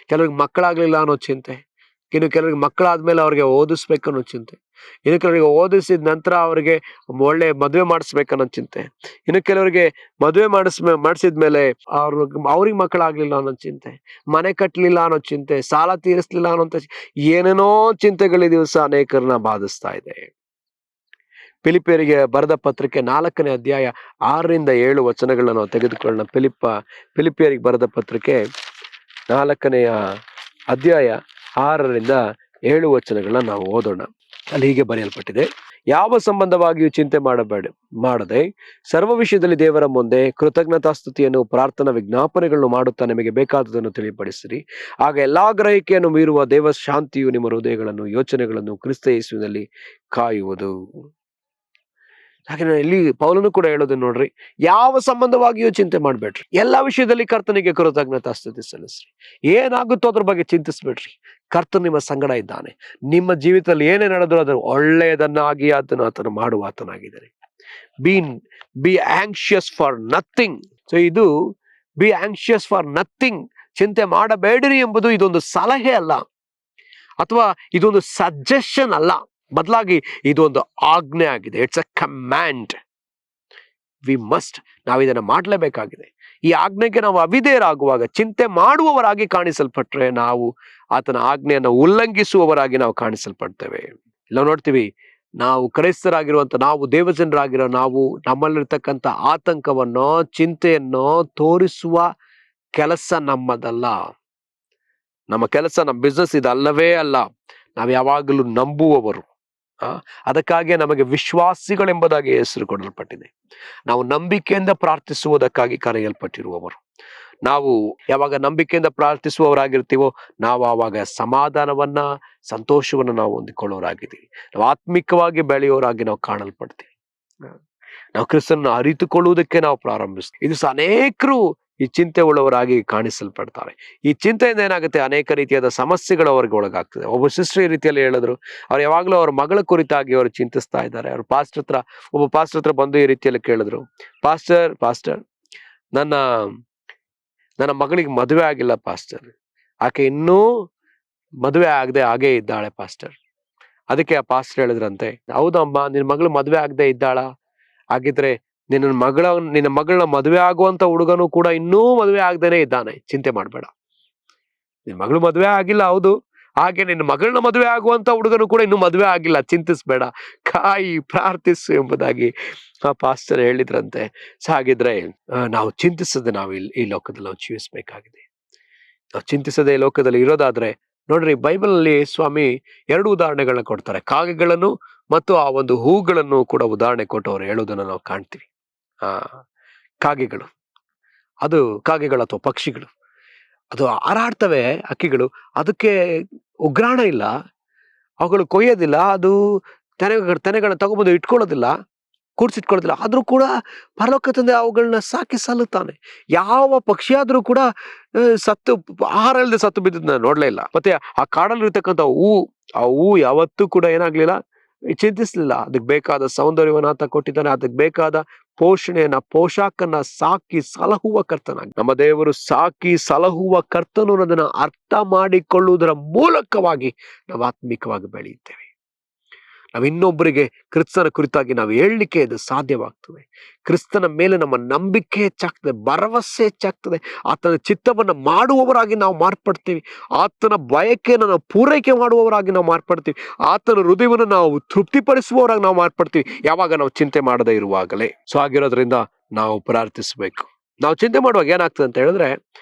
ಕೆಲವ್ರಿಗೆ ಮಕ್ಕಳಾಗ್ಲಿಲ್ಲ ಅನ್ನೋ ಚಿಂತೆ. ಇನ್ನು ಕೆಲವರಿಗೆ ಮಕ್ಕಳಾದ್ಮೇಲೆ ಅವ್ರಿಗೆ ಓದಿಸ್ಬೇಕನ್ನೋ ಚಿಂತೆ. ಇನ್ನು ಕೆಲವರಿಗೆ ಓದಿಸಿದ ನಂತರ ಅವ್ರಿಗೆ ಒಳ್ಳೆ ಮದುವೆ ಮಾಡಿಸ್ಬೇಕನ್ನೋ ಚಿಂತೆ. ಇನ್ನು ಕೆಲವರಿಗೆ ಮದುವೆ ಮಾಡಿಸಿದ್ಮೇಲೆ ಅವ್ರಿಗೆ ಮಕ್ಕಳಾಗ್ಲಿಲ್ಲ ಅನ್ನೋ ಚಿಂತೆ, ಮನೆ ಕಟ್ಟಲಿಲ್ಲ ಅನ್ನೋ ಚಿಂತೆ, ಸಾಲ ತೀರಿಸ್ಲಿಲ್ಲ ಅನ್ನೋಂಥ ಏನೇನೋ ಚಿಂತೆಗಳು ಈ ದಿವಸ ಅನೇಕರನ್ನ ಬಾಧಿಸ್ತಾ ಇದೆ. ಫಿಲಿಪಿಯರಿಗೆ ಬರೆದ ಪತ್ರಿಕೆ 4ನೇ ಅಧ್ಯಾಯ 6ರಿಂದ 7 ವಚನಗಳನ್ನ ನಾವು ತೆಗೆದುಕೊಳ್ಳೋಣ. ಫಿಲಿಪಿಯರಿಗೆ ಬರೆದ ಪತ್ರಿಕೆ 4ನೇ ಅಧ್ಯಾಯ 6ರಿಂದ 7 ವಚನಗಳನ್ನ ನಾವು ಓದೋಣ. ಅಲ್ಲಿ ಹೀಗೆ ಬರೆಯಲ್ಪಟ್ಟಿದೆ: ಯಾವ ಸಂಬಂಧವಾಗಿಯೂ ಚಿಂತೆ ಮಾಡದೆ ಸರ್ವ ವಿಷಯದಲ್ಲಿ ದೇವರ ಮುಂದೆ ಕೃತಜ್ಞತಾಸ್ತುತಿಯನ್ನು ಪ್ರಾರ್ಥನಾ ವಿಜ್ಞಾಪನೆಗಳನ್ನು ಮಾಡುತ್ತಾ ನಿಮಗೆ ಬೇಕಾದುದನ್ನು ತಿಳಿಪಡಿಸಿರಿ. ಆಗ ಎಲ್ಲಾ ಗ್ರಹಿಕೆಯನ್ನು ಮೀರುವ ದೇವ ಶಾಂತಿಯು ನಿಮ್ಮ ಹೃದಯಗಳನ್ನು ಯೋಚನೆಗಳನ್ನು ಕ್ರಿಸ್ತ ಯೇಸುವಿನಲ್ಲಿ ಕಾಯುವುದು. ಹಾಗೆ ಇಲ್ಲಿ ಪೌಲನು ಕೂಡ ಹೇಳೋದು ನೋಡ್ರಿ, ಯಾವ ಸಂಬಂಧವಾಗಿಯೂ ಚಿಂತೆ ಮಾಡ್ಬೇಡ್ರಿ, ಎಲ್ಲಾ ವಿಷಯದಲ್ಲಿ ಕರ್ತನಿಗೆ ಕೃತಜ್ಞತಾಸ್ತುತಿ ಸಲ್ಲಿಸ್ರಿ. ಏನಾಗುತ್ತೋ ಅದ್ರ ಬಗ್ಗೆ ಚಿಂತಿಸ್ಬೇಡ್ರಿ. ಕರ್ತನು ನಿಮ್ಮ ಸಂಗಡ ಇದ್ದಾನೆ. ನಿಮ್ಮ ಜೀವಿತದಲ್ಲಿ ಏನೇ ನಡೆದ್ರು ಅದನ್ನು ಒಳ್ಳೆಯದನ್ನಾಗಿ ಆತನು ಮಾಡುವ ಆತನಾಗಿದ್ದಾನೆ. Be anxious for nothing. So ಇದು ಬಿ ಆಂಕ್ಷಿಯಸ್ ಫಾರ್ ನಥಿಂಗ್, ಚಿಂತೆ ಮಾಡಬೇಡಿರಿ ಎಂಬುದು ಇದೊಂದು ಸಲಹೆ ಅಲ್ಲ, ಅಥವಾ ಇದೊಂದು ಸಜೆಷನ್ ಅಲ್ಲ. ಬದಲಾಗಿ ಇದೊಂದು ಆಜ್ಞೆ ಆಗಿದೆ. It's a command. ನಾವು ಇದನ್ನು ಮಾಡಲೇಬೇಕಾಗಿದೆ. ಈ ಆಜ್ಞೆಗೆ ನಾವು ಅವಿಧೇಯರಾಗುವಾಗ, ಚಿಂತೆ ಮಾಡುವವರಾಗಿ ಕಾಣಿಸಲ್ಪಟ್ರೆ ನಾವು ಆತನ ಆಜ್ಞೆಯನ್ನು ಉಲ್ಲಂಘಿಸುವವರಾಗಿ ನಾವು ಕಾಣಿಸಲ್ಪಡ್ತೇವೆ. ಇಲ್ಲ ನೋಡ್ತೀವಿ, ನಾವು ಕ್ರೈಸ್ತರಾಗಿರುವಂತ ನಾವು ದೇವಜನರಾಗಿರೋ ನಾವು ನಮ್ಮಲ್ಲಿರ್ತಕ್ಕಂಥ ಆತಂಕವನ್ನೋ ಚಿಂತೆಯನ್ನೋ ತೋರಿಸುವ ಕೆಲಸ ನಮ್ಮದಲ್ಲ. ನಮ್ಮ ಕೆಲಸ, ನಮ್ಮ ಬಿಸ್ನೆಸ್ ಇದಲ್ಲವೇ ಅಲ್ಲ. ನಾವು ಯಾವಾಗಲೂ ನಂಬುವವರು. ಅದಕ್ಕಾಗಿ ನಮಗೆ ವಿಶ್ವಾಸಿಗಳೆಂಬುದಾಗಿ ಹೆಸರು ಕೊಡಲ್ಪಟ್ಟಿದೆ. ನಾವು ನಂಬಿಕೆಯಿಂದ ಪ್ರಾರ್ಥಿಸುವುದಕ್ಕಾಗಿ ಕರೆಯಲ್ಪಟ್ಟಿರುವವರು. ನಾವು ಯಾವಾಗ ನಂಬಿಕೆಯಿಂದ ಪ್ರಾರ್ಥಿಸುವವರಾಗಿರ್ತೀವೋ ನಾವು ಆವಾಗ ಸಮಾಧಾನವನ್ನ, ಸಂತೋಷವನ್ನ ನಾವು ಹೊಂದಿಕೊಳ್ಳೋರಾಗಿದ್ದೀವಿ. ನಾವು ಆತ್ಮಿಕವಾಗಿ ಬೆಳೆಯೋರಾಗಿ ನಾವು ಕಾಣಲ್ಪಡ್ತೀವಿ. ನಾವು ಕ್ರಿಸ್ತನನ್ನು ಅರಿತುಕೊಳ್ಳುವುದಕ್ಕೆ ನಾವು ಪ್ರಾರಂಭಿಸ್ತೀವಿ. ಇದು ಅನೇಕರು ಈ ಚಿಂತೆ ಉಳ್ಳವರಾಗಿ ಕಾಣಿಸಲ್ಪಡ್ತಾರೆ. ಈ ಚಿಂತೆಯಿಂದ ಏನಾಗುತ್ತೆ, ಅನೇಕ ರೀತಿಯಾದ ಸಮಸ್ಯೆಗಳು ಅವ್ರಿಗೆ ಒಳಗಾಗ್ತದೆ. ಒಬ್ಬ ಸಿಸ್ಟರ್ ಈ ರೀತಿಯಲ್ಲಿ ಹೇಳಿದ್ರು, ಅವ್ರು ಯಾವಾಗಲೂ ಅವ್ರ ಮಗಳ ಕುರಿತಾಗಿ ಅವರು ಚಿಂತಿಸ್ತಾ ಇದ್ದಾರೆ. ಅವ್ರ ಒಬ್ಬ ಪಾಸ್ಟರ್ ಹತ್ರ ಬಂದು ಈ ರೀತಿಯಲ್ಲಿ ಕೇಳಿದ್ರು, ಪಾಸ್ಟರ್ ನನ್ನ ಮಗಳಿಗೆ ಮದುವೆ ಆಗಿಲ್ಲ ಪಾಸ್ಟರ್, ಆಕೆ ಇನ್ನೂ ಮದುವೆ ಆಗದೆ ಹಾಗೇ ಇದ್ದಾಳೆ ಪಾಸ್ಟರ್. ಅದಕ್ಕೆ ಆ ಪಾಸ್ಟರ್ ಹೇಳಿದ್ರಂತೆ, ಹೌದಮ್ಮ, ನಿನ್ನ ಮಗಳು ಮದುವೆ ಆಗದೆ ಇದ್ದಾಳ? ಹಾಗಿದ್ರೆ ನಿನ್ನ ಮಗಳನ್ನ ಮದುವೆ ಆಗುವಂತ ಹುಡುಗನು ಕೂಡ ಇನ್ನೂ ಮದುವೆ ಆಗದೇನೆ ಇದ್ದಾನೆ, ಚಿಂತೆ ಮಾಡಬೇಡ. ನಿನ್ ಮಗಳು ಮದುವೆ ಆಗಿಲ್ಲ, ಹೌದು, ಹಾಗೆ ನಿನ್ನ ಮಗಳನ್ನ ಮದುವೆ ಆಗುವಂತ ಹುಡುಗನು ಕೂಡ ಇನ್ನೂ ಮದುವೆ ಆಗಿಲ್ಲ, ಚಿಂತಿಸ್ಬೇಡ, ಕಾಯಿ ಪ್ರಾರ್ಥಿಸು ಎಂಬುದಾಗಿ ಆ ಪಾಸ್ಟರ್ ಹೇಳಿದ್ರಂತೆ. ಹಾಗಿದ್ರೆ ನಾವು ಚಿಂತಿಸದೆ ನಾವು ಈ ಲೋಕದಲ್ಲಿ ನಾವು ಜೀವಿಸ್ಬೇಕಾಗಿದೆ. ನಾವು ಚಿಂತಿಸದೆ ಈ ಲೋಕದಲ್ಲಿ ಇರೋದಾದ್ರೆ ನೋಡ್ರಿ, ಬೈಬಲ್ ಅಲ್ಲಿ ಸ್ವಾಮಿ 2 ಉದಾಹರಣೆಗಳನ್ನ ಕೊಡ್ತಾರೆ. ಕಾಗೆಗಳನ್ನು ಮತ್ತು ಆ ಒಂದು ಹೂಗಳನ್ನು ಕೂಡ ಉದಾಹರಣೆ ಕೊಟ್ಟು ಅವ್ರು ಹೇಳೋದನ್ನ ನಾವು ಕಾಣ್ತೀವಿ. ಕಾಗೆಗಳು ಅಥವಾ ಪಕ್ಷಿಗಳು, ಅದು ಹಾರಾಡ್ತವೆ. ಹಕ್ಕಿಗಳು, ಅದಕ್ಕೆ ಉಗ್ರಾಣ ಇಲ್ಲ, ಅವುಗಳು ಕೊಯ್ಯೋದಿಲ್ಲ, ಅದು ತೆನೆಗಳನ್ನ ತಗೊಬಂದು ಇಟ್ಕೊಳ್ಳೋದಿಲ್ಲ, ಕೂಡ್ಸಿಟ್ಕೊಳ್ಳೋದಿಲ್ಲ. ಆದ್ರೂ ಕೂಡ ಪರಲೋಕ ತಂದೆ ಅವುಗಳನ್ನ ಸಾಕಿ ಸಲ್ಲುತ್ತಾನೆ. ಯಾವ ಪಕ್ಷಿ ಆದ್ರೂ ಕೂಡ ಆಹಾರ ಇಲ್ಲದೆ ಸತ್ತು ಬಿದ್ದನ್ನ ನೋಡ್ಲೇ ಇಲ್ಲ. ಮತ್ತೆ ಆ ಕಾಡಲ್ಲಿರ್ತಕ್ಕಂಥ ಆ ಹೂ ಯಾವತ್ತೂ ಕೂಡ ಏನಾಗ್ಲಿಲ್ಲ, ಚಿಂತಿಸ್ಲಿಲ್ಲ. ಅದಕ್ಕೆ ಬೇಕಾದ ಸೌಂದರ್ಯವನ್ನ ಆತ ಕೊಟ್ಟಿದ್ದಾನೆ, ಅದಕ್ಕೆ ಬೇಕಾದ ಪೋಷಾಕನ್ನ ಸಾಕಿ ಸಲಹುವ ಕರ್ತನಾಗಿ ನಮ್ಮ ದೇವರು ಸಾಕಿ ಸಲಹುವ ಕರ್ತನು ಅನ್ನೋದನ್ನ ಅರ್ಥ ಮಾಡಿಕೊಳ್ಳುವುದರ ಮೂಲಕವಾಗಿ ನಾವು ಆತ್ಮಿಕವಾಗಿ ಬೆಳೆಯುತ್ತೇವೆ. ನಾವು ಇನ್ನೊಬ್ಬರಿಗೆ ಕ್ರಿಸ್ತನ ಕುರಿತಾಗಿ ನಾವು ಹೇಳಲಿಕ್ಕೆ ಇದು ಸಾಧ್ಯವಾಗ್ತದೆ. ಕ್ರಿಸ್ತನ ಮೇಲೆ ನಮ್ಮ ನಂಬಿಕೆ ಹೆಚ್ಚಾಗ್ತದೆ, ಭರವಸೆ ಹೆಚ್ಚಾಗ್ತದೆ. ಆತನ ಚಿತ್ತವನ್ನ ಮಾಡುವವರಾಗಿ ನಾವು ಮಾರ್ಪಡ್ತೀವಿ. ಆತನ ಬಯಕೆಯನ್ನು ನಾವು ಪೂರೈಕೆ ಮಾಡುವವರಾಗಿ ನಾವು ಮಾರ್ಪಡ್ತೀವಿ. ಆತನ ಹೃದಯವನ್ನು ನಾವು ತೃಪ್ತಿಪಡಿಸುವವರಾಗಿ ನಾವು ಮಾರ್ಪಡ್ತೀವಿ, ಯಾವಾಗ ನಾವು ಚಿಂತೆ ಮಾಡದೇ ಇರುವಾಗಲೇ. ಸೊ ಆಗಿರೋದ್ರಿಂದ ನಾವು ಪ್ರಾರ್ಥಿಸಬೇಕು. ನಾವು ಚಿಂತೆ ಮಾಡುವಾಗ ಏನಾಗ್ತದೆ ಅಂತ ಹೇಳಿದ್ರೆ,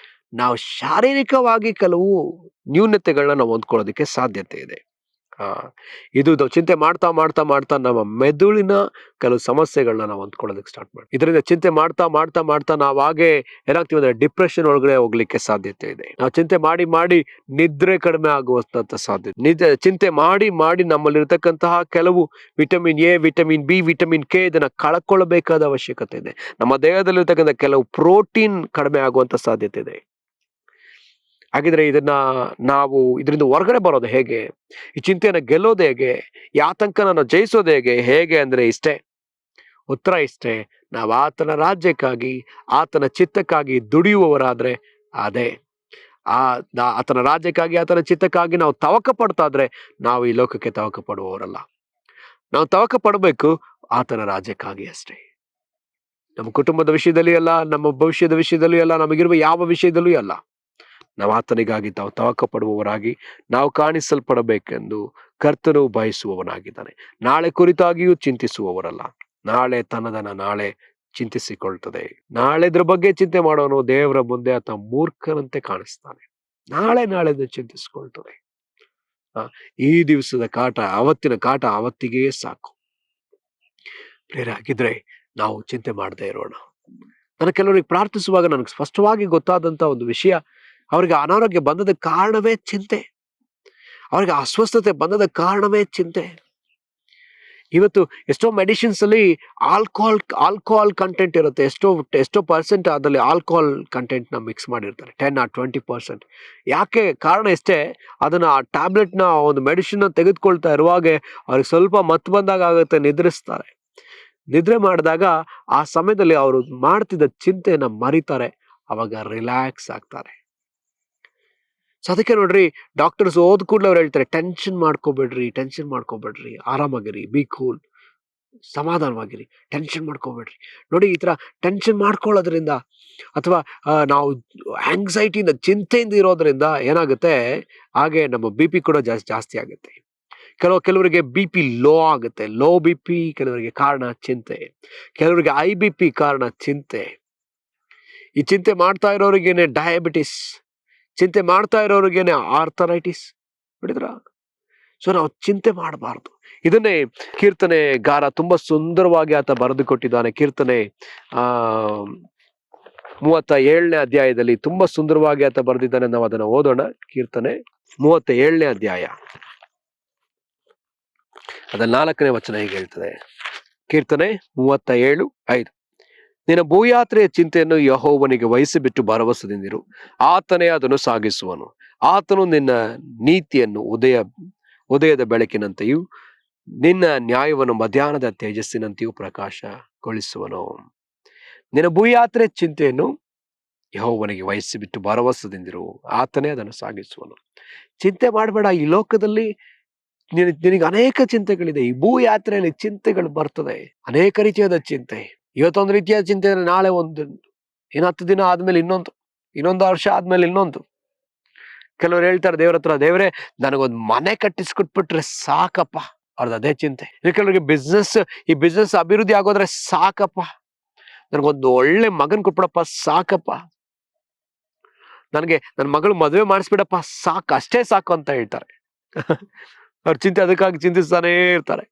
ನಾವು ಶಾರೀರಿಕವಾಗಿ ಕೆಲವು ನ್ಯೂನತೆಗಳನ್ನ ನಾವು ಹೊಂದ್ಕೊಳ್ಳೋದಕ್ಕೆ ಸಾಧ್ಯತೆ ಇದೆ. ಇದು ಚಿಂತೆ ಮಾಡ್ತಾ ಮಾಡ್ತಾ ಮಾಡ್ತಾ ನಮ್ಮ ಮೆದುಳಿನ ಕೆಲವು ಸಮಸ್ಯೆಗಳನ್ನ ನಾವು ಹೊಂದ್ಕೊಳ್ಳೋದಕ್ಕೆ ಸ್ಟಾರ್ಟ್ ಮಾಡಿ. ಇದರಿಂದ ಚಿಂತೆ ಮಾಡ್ತಾ ಮಾಡ್ತಾ ಮಾಡ್ತಾ ನಾವು ಹಾಗೆ ಏನಾಗ್ತೀವಿ ಅಂದ್ರೆ ಡಿಪ್ರೆಷನ್ ಒಳಗಡೆ ಹೋಗ್ಲಿಕ್ಕೆ ಸಾಧ್ಯತೆ ಇದೆ. ನಾವು ಚಿಂತೆ ಮಾಡಿ ಮಾಡಿ ನಿದ್ರೆ ಕಡಿಮೆ ಆಗುವಂತ ಸಾಧ್ಯತೆ. ಚಿಂತೆ ಮಾಡಿ ಮಾಡಿ ನಮ್ಮಲ್ಲಿರ್ತಕ್ಕಂತಹ ಕೆಲವು vitamin A, vitamin B, vitamin K ಇದನ್ನ ಕಳ್ಕೊಳ್ಬೇಕಾದ ಅವಶ್ಯಕತೆ ಇದೆ. ನಮ್ಮ ದೇಹದಲ್ಲಿರ್ತಕ್ಕಂಥ ಕೆಲವು ಪ್ರೋಟೀನ್ ಕಡಿಮೆ ಆಗುವಂತ ಸಾಧ್ಯತೆ ಇದೆ. ಹಾಗಿದ್ರೆ ನಾವು ಇದರಿಂದ ಹೊರಗಡೆ ಬರೋದು ಹೇಗೆ? ಈ ಚಿಂತೆಯನ್ನು ಗೆಲ್ಲೋದು ಹೇಗೆ? ಈ ಆತಂಕನ ಜಯಿಸೋದು ಹೇಗೆ ಅಂದ್ರೆ ಇಷ್ಟೇ, ಉತ್ತರ ಇಷ್ಟೇ. ನಾವು ಆತನ ರಾಜ್ಯಕ್ಕಾಗಿ, ಆತನ ಚಿತ್ತಕ್ಕಾಗಿ ದುಡಿಯುವವರಾದ್ರೆ ಅದೇ. ಆತನ ರಾಜ್ಯಕ್ಕಾಗಿ, ಆತನ ಚಿತ್ತಕ್ಕಾಗಿ ನಾವು ತವಕ ಪಡ್ತಾ ಇದ್ರೆ ನಾವು ಈ ಲೋಕಕ್ಕೆ ತವಕ ಪಡುವವರಲ್ಲ. ನಾವು ತವಕ ಪಡಬೇಕು ಆತನ ರಾಜ್ಯಕ್ಕಾಗಿ ಅಷ್ಟೇ. ನಮ್ಮ ಕುಟುಂಬದ ವಿಷಯದಲ್ಲಿ ಅಲ್ಲ, ನಮ್ಮ ಭವಿಷ್ಯದ ವಿಷಯದಲ್ಲೂ ಅಲ್ಲ, ನಮಗಿರುವ ಯಾವ ವಿಷಯದಲ್ಲೂ ಅಲ್ಲ. ನಾವು ಆತನಿಗಾಗಿ ನಾವು ತವಕ ಪಡುವವರಾಗಿ ನಾವು ಕಾಣಿಸಲ್ಪಡಬೇಕೆಂದು ಕರ್ತನು ಬಯಸುವವನಾಗಿದ್ದಾನೆ. ನಾಳೆ ಕುರಿತಾಗಿಯೂ ಚಿಂತಿಸುವವರಲ್ಲ. ನಾಳೆ ತನ್ನದನ್ನ ನಾಳೆ ಚಿಂತಿಸಿಕೊಳ್ತದೆ. ನಾಳೆದ್ರ ಬಗ್ಗೆ ಚಿಂತೆ ಮಾಡೋನು ದೇವರ ಮುಂದೆ ಆತ ಮೂರ್ಖನಂತೆ ಕಾಣಿಸ್ತಾನೆ. ನಾಳೆ ಚಿಂತಿಸಿಕೊಳ್ತದೆ. ಈ ದಿವಸದ ಕಾಟ, ಅವತ್ತಿನ ಕಾಟ ಅವತ್ತಿಗೆ ಸಾಕು. ಹಾಗಿದ್ರೆ ನಾವು ಚಿಂತೆ ಮಾಡದೇ ಇರೋಣ. ನಾನು ಕೆಲವರಿಗೆ ಪ್ರಾರ್ಥಿಸುವಾಗ ನನಗೆ ಸ್ಪಷ್ಟವಾಗಿ ಗೊತ್ತಾದಂತ ಒಂದು ವಿಷಯ, ಅವರಿಗೆ ಅನಾರೋಗ್ಯ ಬಂದದ ಕಾರಣವೇ ಚಿಂತೆ. ಅವರಿಗೆ ಅಸ್ವಸ್ಥತೆ ಬಂದದ ಕಾರಣವೇ ಚಿಂತೆ. ಇವತ್ತು ಎಷ್ಟೋ ಮೆಡಿಸಿನ್ಸ್ ಅಲ್ಲಿ ಆಲ್ಕೋಹಾಲ್ ಕಂಟೆಂಟ್ ಇರುತ್ತೆ. ಎಷ್ಟೋ ಪರ್ಸೆಂಟ್ ಅದರಲ್ಲಿ ಆಲ್ಕೋಹಾಲ್ ಕಂಟೆಂಟ್ ನ ಮಿಕ್ಸ್ ಮಾಡಿರ್ತಾರೆ, 10 or 20%. ಯಾಕೆ? ಕಾರಣ ಎಷ್ಟೇ, ಅದನ್ನ ಆ ಟ್ಯಾಬ್ಲೆಟ್ ನ ಒಂದು ಮೆಡಿಸಿನ್ ತೆಗೆದುಕೊಳ್ತಾ ಇರುವಾಗ ಅವ್ರಿಗೆ ಸ್ವಲ್ಪ ಮತ್ತು ಬಂದಾಗ ಆಗುತ್ತೆ, ನಿದ್ರಿಸ್ತಾರೆ. ನಿದ್ರೆ ಮಾಡಿದಾಗ ಆ ಸಮಯದಲ್ಲಿ ಅವರು ಮಾಡ್ತಿದ್ದ ಚಿಂತೆಯನ್ನ ಮರಿತಾರೆ, ಅವಾಗ ರಿಲ್ಯಾಕ್ಸ್ ಆಗ್ತಾರೆ. ಸೊ ಅದಕ್ಕೆ ನೋಡ್ರಿ, ಡಾಕ್ಟರ್ಸ್ ಹೋದ ಕೂಡಲೇ ಅವ್ರು ಹೇಳ್ತಾರೆ, ಟೆನ್ಷನ್ ಮಾಡ್ಕೋಬೇಡ್ರಿ, ಆರಾಮಾಗಿರಿ, ಬಿ ಕೂಲ್, ಸಮಾಧಾನವಾಗಿರಿ, ಟೆನ್ಷನ್ ಮಾಡ್ಕೋಬೇಡ್ರಿ. ನೋಡಿ, ಈ ತರ ಟೆನ್ಷನ್ ಮಾಡ್ಕೊಳ್ಳೋದ್ರಿಂದ ಅಥವಾ ನಾವು ಆಂಗ್ಸೈಟಿಯಿಂದ, ಚಿಂತೆಯಿಂದ ಇರೋದ್ರಿಂದ ಏನಾಗುತ್ತೆ, ಹಾಗೆ ನಮ್ಮ BP ಕೂಡ ಜಾಸ್ತಿ ಆಗುತ್ತೆ. ಕೆಲವರಿಗೆ BP ಲೋ ಆಗುತ್ತೆ. ಲೋ BP ಕೆಲವರಿಗೆ ಕಾರಣ ಚಿಂತೆ, ಕೆಲವರಿಗೆ IBP ಕಾರಣ ಚಿಂತೆ. ಈ ಚಿಂತೆ ಮಾಡ್ತಾ ಇರೋರಿಗೇನೆ ಡಯಾಬಿಟಿಸ್, ಚಿಂತೆ ಮಾಡ್ತಾ ಇರೋರಿಗೇನೆ ಆರ್ಥರೈಟಿಸ್. ಬಿಡಿದ್ರ? ಸೊ ನಾವು ಚಿಂತೆ ಮಾಡಬಾರ್ದು. ಇದನ್ನೇ ಕೀರ್ತನೆಗಾರ ತುಂಬಾ ಸುಂದರವಾಗಿ ಆತ ಬರೆದು ಕೊಟ್ಟಿದ್ದಾನೆ. ಕೀರ್ತನೆ 37ನೇ ಅಧ್ಯಾಯದಲ್ಲಿ ತುಂಬಾ ಸುಂದರವಾಗಿ ಆತ ಬರೆದಿದ್ದಾನೆ. ನಾವು ಅದನ್ನ ಓದೋಣ. ಕೀರ್ತನೆ 37ನೇ ಅಧ್ಯಾಯ ಅದ 4ನೇ ವಚನ ಹೀಗೆ ಹೇಳ್ತದೆ. ಕೀರ್ತನೆ 37:5. ನಿನ್ನ ಭೂಯಾತ್ರೆಯ ಚಿಂತೆಯನ್ನು ಯೆಹೋವನಿಗೆ ವಹಿಸಿಬಿಟ್ಟು ಭರವಸೆದಿಂದಿರು, ಆತನೇ ಅದನ್ನು ಸಾಗಿಸುವನು. ಆತನು ನಿನ್ನ ನೀತಿಯನ್ನು ಉದಯದ ಬೆಳಕಿನಂತೆಯೂ ನಿನ್ನ ನ್ಯಾಯವನ್ನು ಮಧ್ಯಾಹ್ನದ ತೇಜಸ್ಸಿನಂತೆಯೂ ಪ್ರಕಾಶಗೊಳಿಸುವನು. ನಿನ್ನ ಭೂಯಾತ್ರೆ ಚಿಂತೆಯನ್ನು ಯೆಹೋವನಿಗೆ ವಹಿಸಿಬಿಟ್ಟು ಭರವಸೆದಿಂದಿರು, ಆತನೇ ಅದನ್ನು ಸಾಗಿಸುವನು. ಚಿಂತೆ ಮಾಡಬೇಡ. ಈ ಲೋಕದಲ್ಲಿ ನಿನಗೆ ಅನೇಕ ಚಿಂತೆಗಳಿದೆ. ಈ ಭೂಯಾತ್ರೆಯಲ್ಲಿ ಚಿಂತೆಗಳು ಬರ್ತದೆ, ಅನೇಕ ರೀತಿಯಾದ ಚಿಂತೆ. ಇವತ್ತೊಂದು ರೀತಿಯಾದ ಚಿಂತೆ, ನಾಳೆ ಒಂದು, 10 ದಿನ ಆದ್ಮೇಲೆ ಇನ್ನೊಂದು ವರ್ಷ ಆದ್ಮೇಲೆ ಇನ್ನೊಂದು. ಕೆಲವರು ಹೇಳ್ತಾರೆ ದೇವ್ರ ಹತ್ರ, ದೇವ್ರೆ ನನಗೊಂದು ಮನೆ ಕಟ್ಟಿಸ್ಕೊಟ್ಬಿಟ್ರೆ ಸಾಕಪ್ಪ, ಅವ್ರದ್ದು ಅದೇ ಚಿಂತೆ. ಕೆಲವರಿಗೆ ಈ ಬಿಸ್ನೆಸ್ ಅಭಿವೃದ್ಧಿ ಆಗೋದ್ರೆ ಸಾಕಪ್ಪ, ನನಗೊಂದು ಒಳ್ಳೆ ಮಗನ್ ಕೊಟ್ಬಿಡಪ್ಪ ಸಾಕಪ್ಪ, ನನಗೆ ನನ್ನ ಮಗಳು ಮದುವೆ ಮಾಡಿಸ್ಬಿಡಪ್ಪ ಸಾಕು, ಅಷ್ಟೇ ಸಾಕು ಅಂತ ಹೇಳ್ತಾರೆ. ಅವ್ರ ಚಿಂತೆ ಅದಕ್ಕಾಗಿ ಚಿಂತಿಸ್ತಾನೇ ಇರ್ತಾರೆ.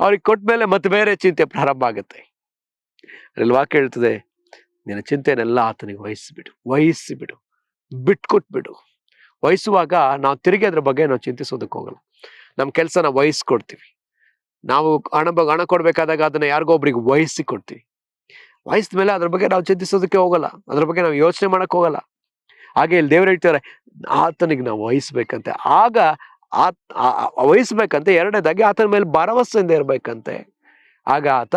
ಅವ್ರಿಗೆ ಕೊಟ್ಮೇಲೆ ಮತ್ತೆ ಬೇರೆ ಚಿಂತೆ ಪ್ರಾರಂಭ ಆಗುತ್ತೆ. ಅಲ್ಲಿ ವಾಕ್ಯ ಹೇಳ್ತದೆ, ನಿನ್ನ ಚಿಂತೆನೆಲ್ಲ ಆತನಿಗೆ ವಹಿಸಿಬಿಡು, ಬಿಟ್ಕೊಟ್ಬಿಡು. ವಹಿಸುವಾಗ ನಾವು ತಿರುಗಿ ಅದ್ರ ಬಗ್ಗೆ ನಾವು ಚಿಂತಿಸೋದಕ್ಕೆ ಹೋಗಲ್ಲ. ನಮ್ಮ ಕೆಲಸ ನಾವು ವಹಿಸ್ಕೊಡ್ತೀವಿ. ನಾವು ಹಣ ಕೊಡ್ಬೇಕಾದಾಗ ಅದನ್ನ ಯಾರಿಗೊಬ್ರಿಗೆ ವಹಿಸಿ ಕೊಡ್ತೀವಿ. ವಹಿಸಿದ ಮೇಲೆ ಅದ್ರ ಬಗ್ಗೆ ನಾವು ಚಿಂತಿಸೋದಕ್ಕೆ ಹೋಗಲ್ಲ, ಅದ್ರ ಬಗ್ಗೆ ನಾವು ಯೋಚನೆ ಮಾಡಕ್ ಹೋಗಲ್ಲ. ಹಾಗೆ ಇಲ್ಲಿ ದೇವ್ರು ಹೇಳ್ತಾರೆ, ಆತನಿಗೆ ನಾವು ವಹಿಸ್ಬೇಕಂತೆ. ಆಗ ವಹಿಸ್ಬೇಕಂತೆ. ಎರಡನೇದಾಗಿ ಆತನ ಮೇಲೆ ಭರವಸೆಯಿಂದ ಇರ್ಬೇಕಂತೆ. ಆಗ ಆತ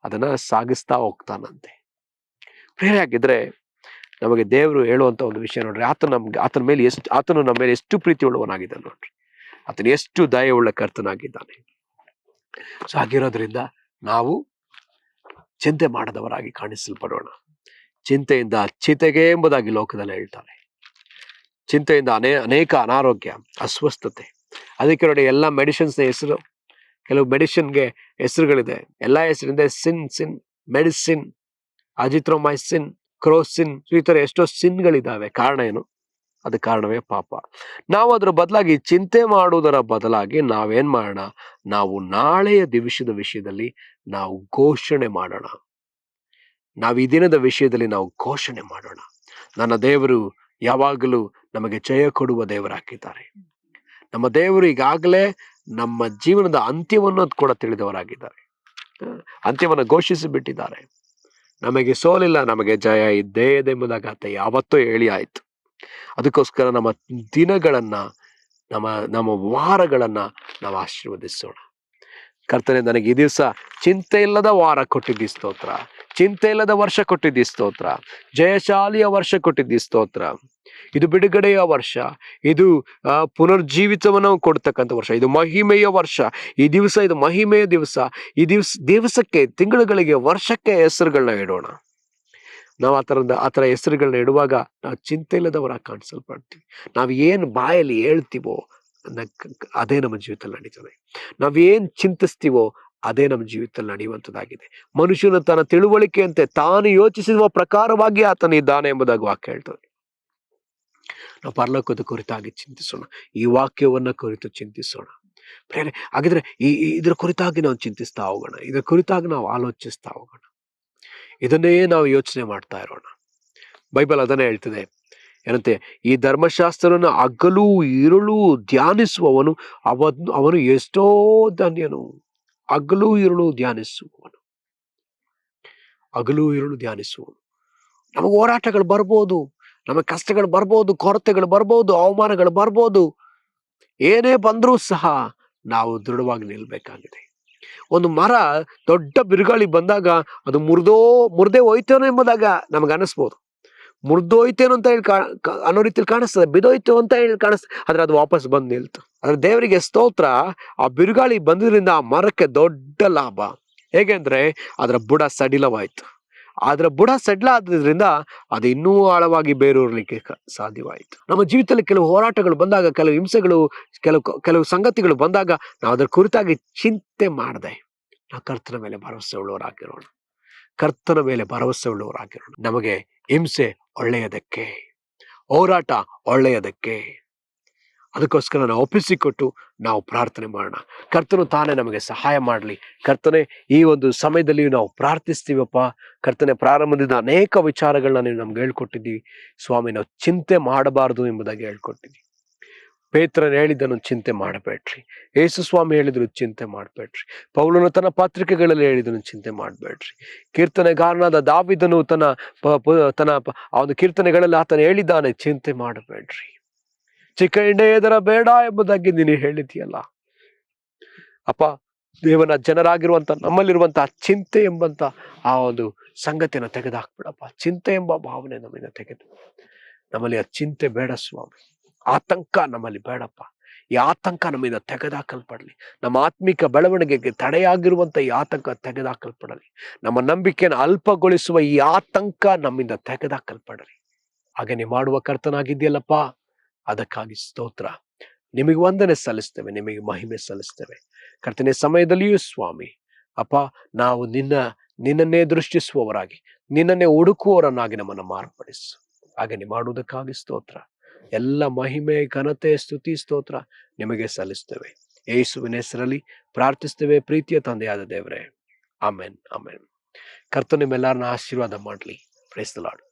ಅದನ್ನ ಸಾಗಿಸ್ತಾ ಹೋಗ್ತಾನಂತೆ. ಪ್ರೇರೆ ಆಗಿದ್ರೆ ನಮಗೆ ದೇವರು ಹೇಳುವಂತ ಒಂದು ವಿಷಯ ನೋಡ್ರಿ, ಆತನು ನಮ್ಮ ಮೇಲೆ ಎಷ್ಟು ಪ್ರೀತಿ ಉಳ್ಳವನಾಗಿದ್ದಾನೆ ನೋಡ್ರಿ, ಆತನು ಎಷ್ಟು ದಯ ಉಳ್ಳ ಕರ್ತನಾಗಿದ್ದಾನೆ. ಸೊ ಹಾಗಿರೋದ್ರಿಂದ ನಾವು ಚಿಂತೆ ಮಾಡದವರಾಗಿ ಕಾಣಿಸಲ್ಪಡೋಣ. ಚಿಂತೆಯಿಂದ ಚಿತೆಗೆ ಎಂಬುದಾಗಿ ಲೋಕದಲ್ಲಿ ಹೇಳ್ತಾರೆ. ಚಿಂತೆಯಿಂದ ಅನೇಕ ಅನಾರೋಗ್ಯ, ಅಸ್ವಸ್ಥತೆ. ಅದಕ್ಕೆ ನೋಡಿ ಎಲ್ಲ ಮೆಡಿಸಿನ್ಸ್ನ ಹೆಸರು, ಕೆಲವು ಮೆಡಿಸಿನ್ಗೆ ಹೆಸರುಗಳಿದೆ. ಎಲ್ಲ ಹೆಸರಿಂದ ಸಿನ್ ಮೆಡಿಸಿನ್, ಅಜಿಥ್ರೋಮೈಸಿನ್, ಕ್ರೋಸಿನ್, ಈ ತರ ಎಷ್ಟೋ ಸಿನ್ಗಳಿದ್ದಾವೆ. ಕಾರಣ ಏನು? ಅದು ಕಾರಣವೇ ಪಾಪ. ನಾವು ಅದ್ರ ಬದಲಾಗಿ ಚಿಂತೆ ಮಾಡುವುದರ ಬದಲಾಗಿ ನಾವೇನ್ ಮಾಡೋಣ, ನಾವು ನಾಳೆಯ ದಿವಸದ ವಿಷಯದಲ್ಲಿ ನಾವು ಘೋಷಣೆ ಮಾಡೋಣ. ನಾವು ಈ ದಿನದ ವಿಷಯದಲ್ಲಿ ನಾವು ಘೋಷಣೆ ಮಾಡೋಣ. ನನ್ನ ದೇವರು ಯಾವಾಗಲೂ ನಮಗೆ ಜಯ ಕೊಡುವ ದೇವರಾಗಿದ್ದಾರೆ. ನಮ್ಮ ದೇವರು ಈಗಾಗಲೇ ನಮ್ಮ ಜೀವನದ ಅಂತ್ಯವನ್ನು ಕೂಡ ತಿಳಿದವರಾಗಿದ್ದಾರೆ. ಅಂತ್ಯವನ್ನು ಘೋಷಿಸಿ ಬಿಟ್ಟಿದ್ದಾರೆ. ನಮಗೆ ಸೋಲಿಲ್ಲ, ನಮಗೆ ಜಯ ಇದ್ದೇ ಇದೆ ಎಂಬುದಾಗಿ ಆತ ಯಾವತ್ತೂ ಹೇಳಿ ಆಯ್ತು. ಅದಕ್ಕೋಸ್ಕರ ನಮ್ಮ ದಿನಗಳನ್ನ, ನಮ್ಮ ವಾರಗಳನ್ನ ನಾವು ಆಶೀರ್ವದಿಸೋಣ. ಕರ್ತನೆ, ನನಗೆ ಈ ದಿವಸ ಚಿಂತೆ ಇಲ್ಲದ ವಾರ ಕೊಟ್ಟಿದ್ದಿ ಸ್ತೋತ್ರ, ಚಿಂತೆ ಇಲ್ಲದ ವರ್ಷ ಕೊಟ್ಟಿದ್ದಿ ಸ್ತೋತ್ರ, ಜಯಶಾಲಿಯ ವರ್ಷ ಕೊಟ್ಟಿದ್ದಿ ಸ್ತೋತ್ರ. ಇದು ಬಿಡುಗಡೆಯ ವರ್ಷ, ಇದು ಪುನರ್ಜೀವಿತವನ್ನು ಕೊಡ್ತಕ್ಕಂಥ ವರ್ಷ, ಇದು ಮಹಿಮೆಯ ವರ್ಷ. ಈ ದಿವಸ ಇದು ಮಹಿಮೆಯ ದಿವಸ. ಈ ದಿವಸಕ್ಕೆ, ತಿಂಗಳುಗಳಿಗೆ, ವರ್ಷಕ್ಕೆ ಹೆಸರುಗಳನ್ನ ಇಡೋಣ. ನಾವು ಆ ಥರ ಹೆಸರುಗಳನ್ನ ಇಡುವಾಗ ನಾವು ಚಿಂತೆ ಇಲ್ಲದವರಾಗಿ ಕಾಣಿಸಲ್ಪಡ್ತೀವಿ. ನಾವು ಏನು ಬಾಯಲ್ಲಿ ಹೇಳ್ತೀವೋ ಅದೇ ನಮ್ಮ ಜೀವಿತದಲ್ಲಿ ನಡೀತದೆ. ನಾವೇನ್ ಚಿಂತಿಸ್ತೀವೋ ಅದೇ ನಮ್ಮ ಜೀವಿತದಲ್ಲಿ ನಡೆಯುವಂಥದ್ದಾಗಿದೆ. ಮನುಷ್ಯನು ತನ್ನ ತಿಳುವಳಿಕೆಯಂತೆ ತಾನು ಯೋಚಿಸುವ ಪ್ರಕಾರವಾಗಿ ಆತನ ಇದ್ದಾನೆ ಎಂಬುದಾಗಿ ವಾಕ್ಯ ಹೇಳ್ತದೆ. ನಾವು ಪರಲೋಕದ ಕುರಿತಾಗಿ ಚಿಂತಿಸೋಣ, ಈ ವಾಕ್ಯವನ್ನ ಕುರಿತು ಚಿಂತಿಸೋಣ. ಬೇರೆ ಹಾಗಿದ್ರೆ ಇದ್ರ ಕುರಿತಾಗಿ ನಾವು ಚಿಂತಿಸ್ತಾ ಹೋಗೋಣ, ಇದರ ಕುರಿತಾಗಿ ನಾವು ಆಲೋಚಿಸ್ತಾ ಹೋಗೋಣ, ಇದನ್ನೇ ನಾವು ಯೋಚನೆ ಮಾಡ್ತಾ ಇರೋಣ. ಬೈಬಲ್ ಅದನ್ನೇ ಹೇಳ್ತದೆ, ಏನಂತೆ, ಈ ಧರ್ಮಶಾಸ್ತ್ರವನ್ನು ಹಗಲು ಇರುಳು ಧ್ಯಾನಿಸುವವನು ಅವನು ಎಷ್ಟೋ ಧನ್ಯನು. ಹಗಲು ಇರುಳು ಧ್ಯಾನಿಸುವವನು, ಹಗಲು ಇರುಳು ಧ್ಯಾನಿಸುವವನು. ನಮಗೆ ಹೋರಾಟಗಳು ಬರ್ಬೋದು, ನಮಗೆ ಕಷ್ಟಗಳು ಬರ್ಬೋದು, ಕೊರತೆಗಳು ಬರ್ಬೋದು, ಅವಮಾನಗಳು ಬರ್ಬೋದು. ಏನೇ ಬಂದರೂ ಸಹ ನಾವು ದೃಢವಾಗಿ ನಿಲ್ಬೇಕಾಗಿದೆ. ಒಂದು ಮರ ದೊಡ್ಡ ಬಿರುಗಾಳಿ ಬಂದಾಗ ಅದು ಮುರಿದೇ ಹೋಯ್ತೇನೋ ಎಂಬುದಾಗ ನಮ್ಗೆ ಅನಿಸ್ಬೋದು. ಮುರಿದೋಯ್ತೇನೋ ಅಂತ ಹೇಳಿ ಅನ್ನೋ ರೀತಿಯಲ್ಲಿ ಕಾಣಿಸ್ತದೆ, ಬಿದೋಯ್ತು ಅಂತ ಹೇಳಿ ಕಾಣಿಸ್ತದೆ, ಆದ್ರೆ ಅದು ವಾಪಸ್ ಬಂದು ನಿಲ್ತು. ಅದ್ರ ದೇವರಿಗೆ ಸ್ತೋತ್ರ. ಆ ಬಿರುಗಾಳಿ ಬಂದಿದ್ರಿಂದ ಆ ಮರಕ್ಕೆ ದೊಡ್ಡ ಲಾಭ. ಹೇಗೆಂದ್ರೆ ಅದರ ಬುಡ ಸಡಿಲವಾಯ್ತು, ಅದರ ಬುಡ ಸಡ್ಲ ಆದ್ರಿಂದ ಅದು ಇನ್ನೂ ಆಳವಾಗಿ ಬೇರೂರಲಿಕ್ಕೆ ಸಾಧ್ಯವಾಯಿತು. ನಮ್ಮ ಜೀವಿತದಲ್ಲಿ ಕೆಲವು ಹೋರಾಟಗಳು ಬಂದಾಗ, ಕೆಲವು ಹಿಂಸೆಗಳು, ಕೆಲವು ಸಂಗತಿಗಳು ಬಂದಾಗ ನಾವು ಅದರ ಕುರಿತಾಗಿ ಚಿಂತೆ ಮಾಡದೆ ನಾವು ಕರ್ತನ ಮೇಲೆ ಭರವಸೆ ಉಳ್ಳವರಾಗಿರೋಣ. ಕರ್ತನ ಮೇಲೆ ಭರವಸೆ ಉಳ್ಳವರಾಗಿರೋಣ. ನಮಗೆ ಹಿಂಸೆ ಒಳ್ಳೆಯದಕ್ಕೆ, ಹೋರಾಟ ಒಳ್ಳೆಯದಕ್ಕೆ. ಅದಕ್ಕೋಸ್ಕರ ನಾವು ಒಪ್ಪಿಸಿಕೊಟ್ಟು ನಾವು ಪ್ರಾರ್ಥನೆ ಮಾಡೋಣ. ಕರ್ತನು ತಾನೇ ನಮಗೆ ಸಹಾಯ ಮಾಡಲಿ. ಕರ್ತನೆ, ಈ ಒಂದು ಸಮಯದಲ್ಲಿ ನಾವು ಪ್ರಾರ್ಥಿಸ್ತೀವಪ್ಪ. ಕರ್ತನೆ, ಪ್ರಾರಂಭದಿಂದ ಅನೇಕ ವಿಚಾರಗಳನ್ನ ನೀವು ನಮ್ಗೆ ಹೇಳ್ಕೊಟ್ಟಿದ್ದೀವಿ ಸ್ವಾಮಿ. ನಾವು ಚಿಂತೆ ಮಾಡಬಾರದು ಎಂಬುದಾಗಿ ಹೇಳ್ಕೊಟ್ಟಿದ್ದೀವಿ. ಪೇತ್ರನು ಹೇಳಿದ್ದನ್ನು ಚಿಂತೆ ಮಾಡಬೇಡ್ರಿ. ಯೇಸು ಸ್ವಾಮಿ ಹೇಳಿದ್ರು ಚಿಂತೆ ಮಾಡಬೇಡ್ರಿ. ಪೌಲನು ತನ್ನ ಪತ್ರಿಕೆಗಳಲ್ಲಿ ಹೇಳಿದನು ಚಿಂತೆ ಮಾಡಬೇಡ್ರಿ. ಕೀರ್ತನೆಗಾರನಾದ ದಾವಿದನು ತನ್ನ ಆ ಒಂದು ಕೀರ್ತನೆಗಳಲ್ಲಿ ಆತನು ಹೇಳಿದ್ದಾನೆ ಚಿಂತೆ ಮಾಡಬೇಡ್ರಿ. ಚಿಕ್ಕ ಹಿಂಡೆ ಎದರ ಬೇಡ ಎಂಬುದಾಗಿ ನೀನು ಹೇಳಿದೆಯಲ್ಲ ಅಪ್ಪ. ದೇವನ ಜನರಾಗಿರುವಂತ ನಮ್ಮಲ್ಲಿರುವಂತಹ ಚಿಂತೆ ಎಂಬಂತ ಆ ಒಂದು ಸಂಗತಿಯನ್ನು ತೆಗೆದುಹಾಕ್ಬಿಡಪ್ಪ. ಚಿಂತೆ ಎಂಬ ಭಾವನೆ ನಮ್ಮಿಂದ ತೆಗೆದು, ನಮ್ಮಲ್ಲಿ ಆ ಚಿಂತೆ ಬೇಡ ಸ್ವಾಮಿ. ಆತಂಕ ನಮ್ಮಲ್ಲಿ ಬೇಡಪ್ಪ. ಈ ಆತಂಕ ನಮ್ಮಿಂದ ತೆಗೆದುಹಾಕಲ್ಪಡಲಿ. ನಮ್ಮ ಆತ್ಮಿಕ ಬೆಳವಣಿಗೆಗೆ ತಡೆಯಾಗಿರುವಂತ ಈ ಆತಂಕ ತೆಗೆದುಹಾಕಲ್ಪಡಲಿ. ನಮ್ಮ ನಂಬಿಕೆಯನ್ನು ಅಲ್ಪಗೊಳಿಸುವ ಈ ಆತಂಕ ನಮ್ಮಿಂದ ತೆಗೆದುಹಾಕಲ್ಪಡಲಿ. ಹಾಗೆ ನೀವು ಮಾಡುವ ಕರ್ತನಾಗಿದೆಯಲ್ಲಪ್ಪ, ಅದಕ್ಕಾಗಿ ಸ್ತೋತ್ರ. ನಿಮಗೆ ವಂದನೆ ಸಲ್ಲಿಸ್ತೇವೆ, ನಿಮಗೆ ಮಹಿಮೆ ಸಲ್ಲಿಸ್ತೇವೆ. ಕರ್ತನೆ, ಸಮಯದಲ್ಲಿಯೂ ಸ್ವಾಮಿ ಅಪ್ಪ, ನಾವು ನಿನ್ನನ್ನೇ ದೃಷ್ಟಿಸುವವರಾಗಿ, ನಿನ್ನನ್ನೇ ಹುಡುಕುವವರನ್ನಾಗಿ ನಮ್ಮನ್ನು ಮಾರ್ಪಡಿಸು. ಹಾಗೆ ನೀವು ಮಾಡುವುದಕ್ಕಾಗಿ ಸ್ತೋತ್ರ. ಎಲ್ಲ ಮಹಿಮೆ, ಘನತೆ, ಸ್ತುತಿ, ಸ್ತೋತ್ರ ನಿಮಗೆ ಸಲ್ಲಿಸ್ತೇವೆ. ಯೇಸುವಿನ ಹೆಸರಲ್ಲಿ ಪ್ರಾರ್ಥಿಸ್ತೇವೆ ಪ್ರೀತಿಯ ತಂದೆಯಾದ ದೇವರೇ. Amen, amen. ಕರ್ತನ ನಿಮ್ಮೆಲ್ಲರನ್ನ ಆಶೀರ್ವಾದ ಮಾಡಲಿ. Praise the lord.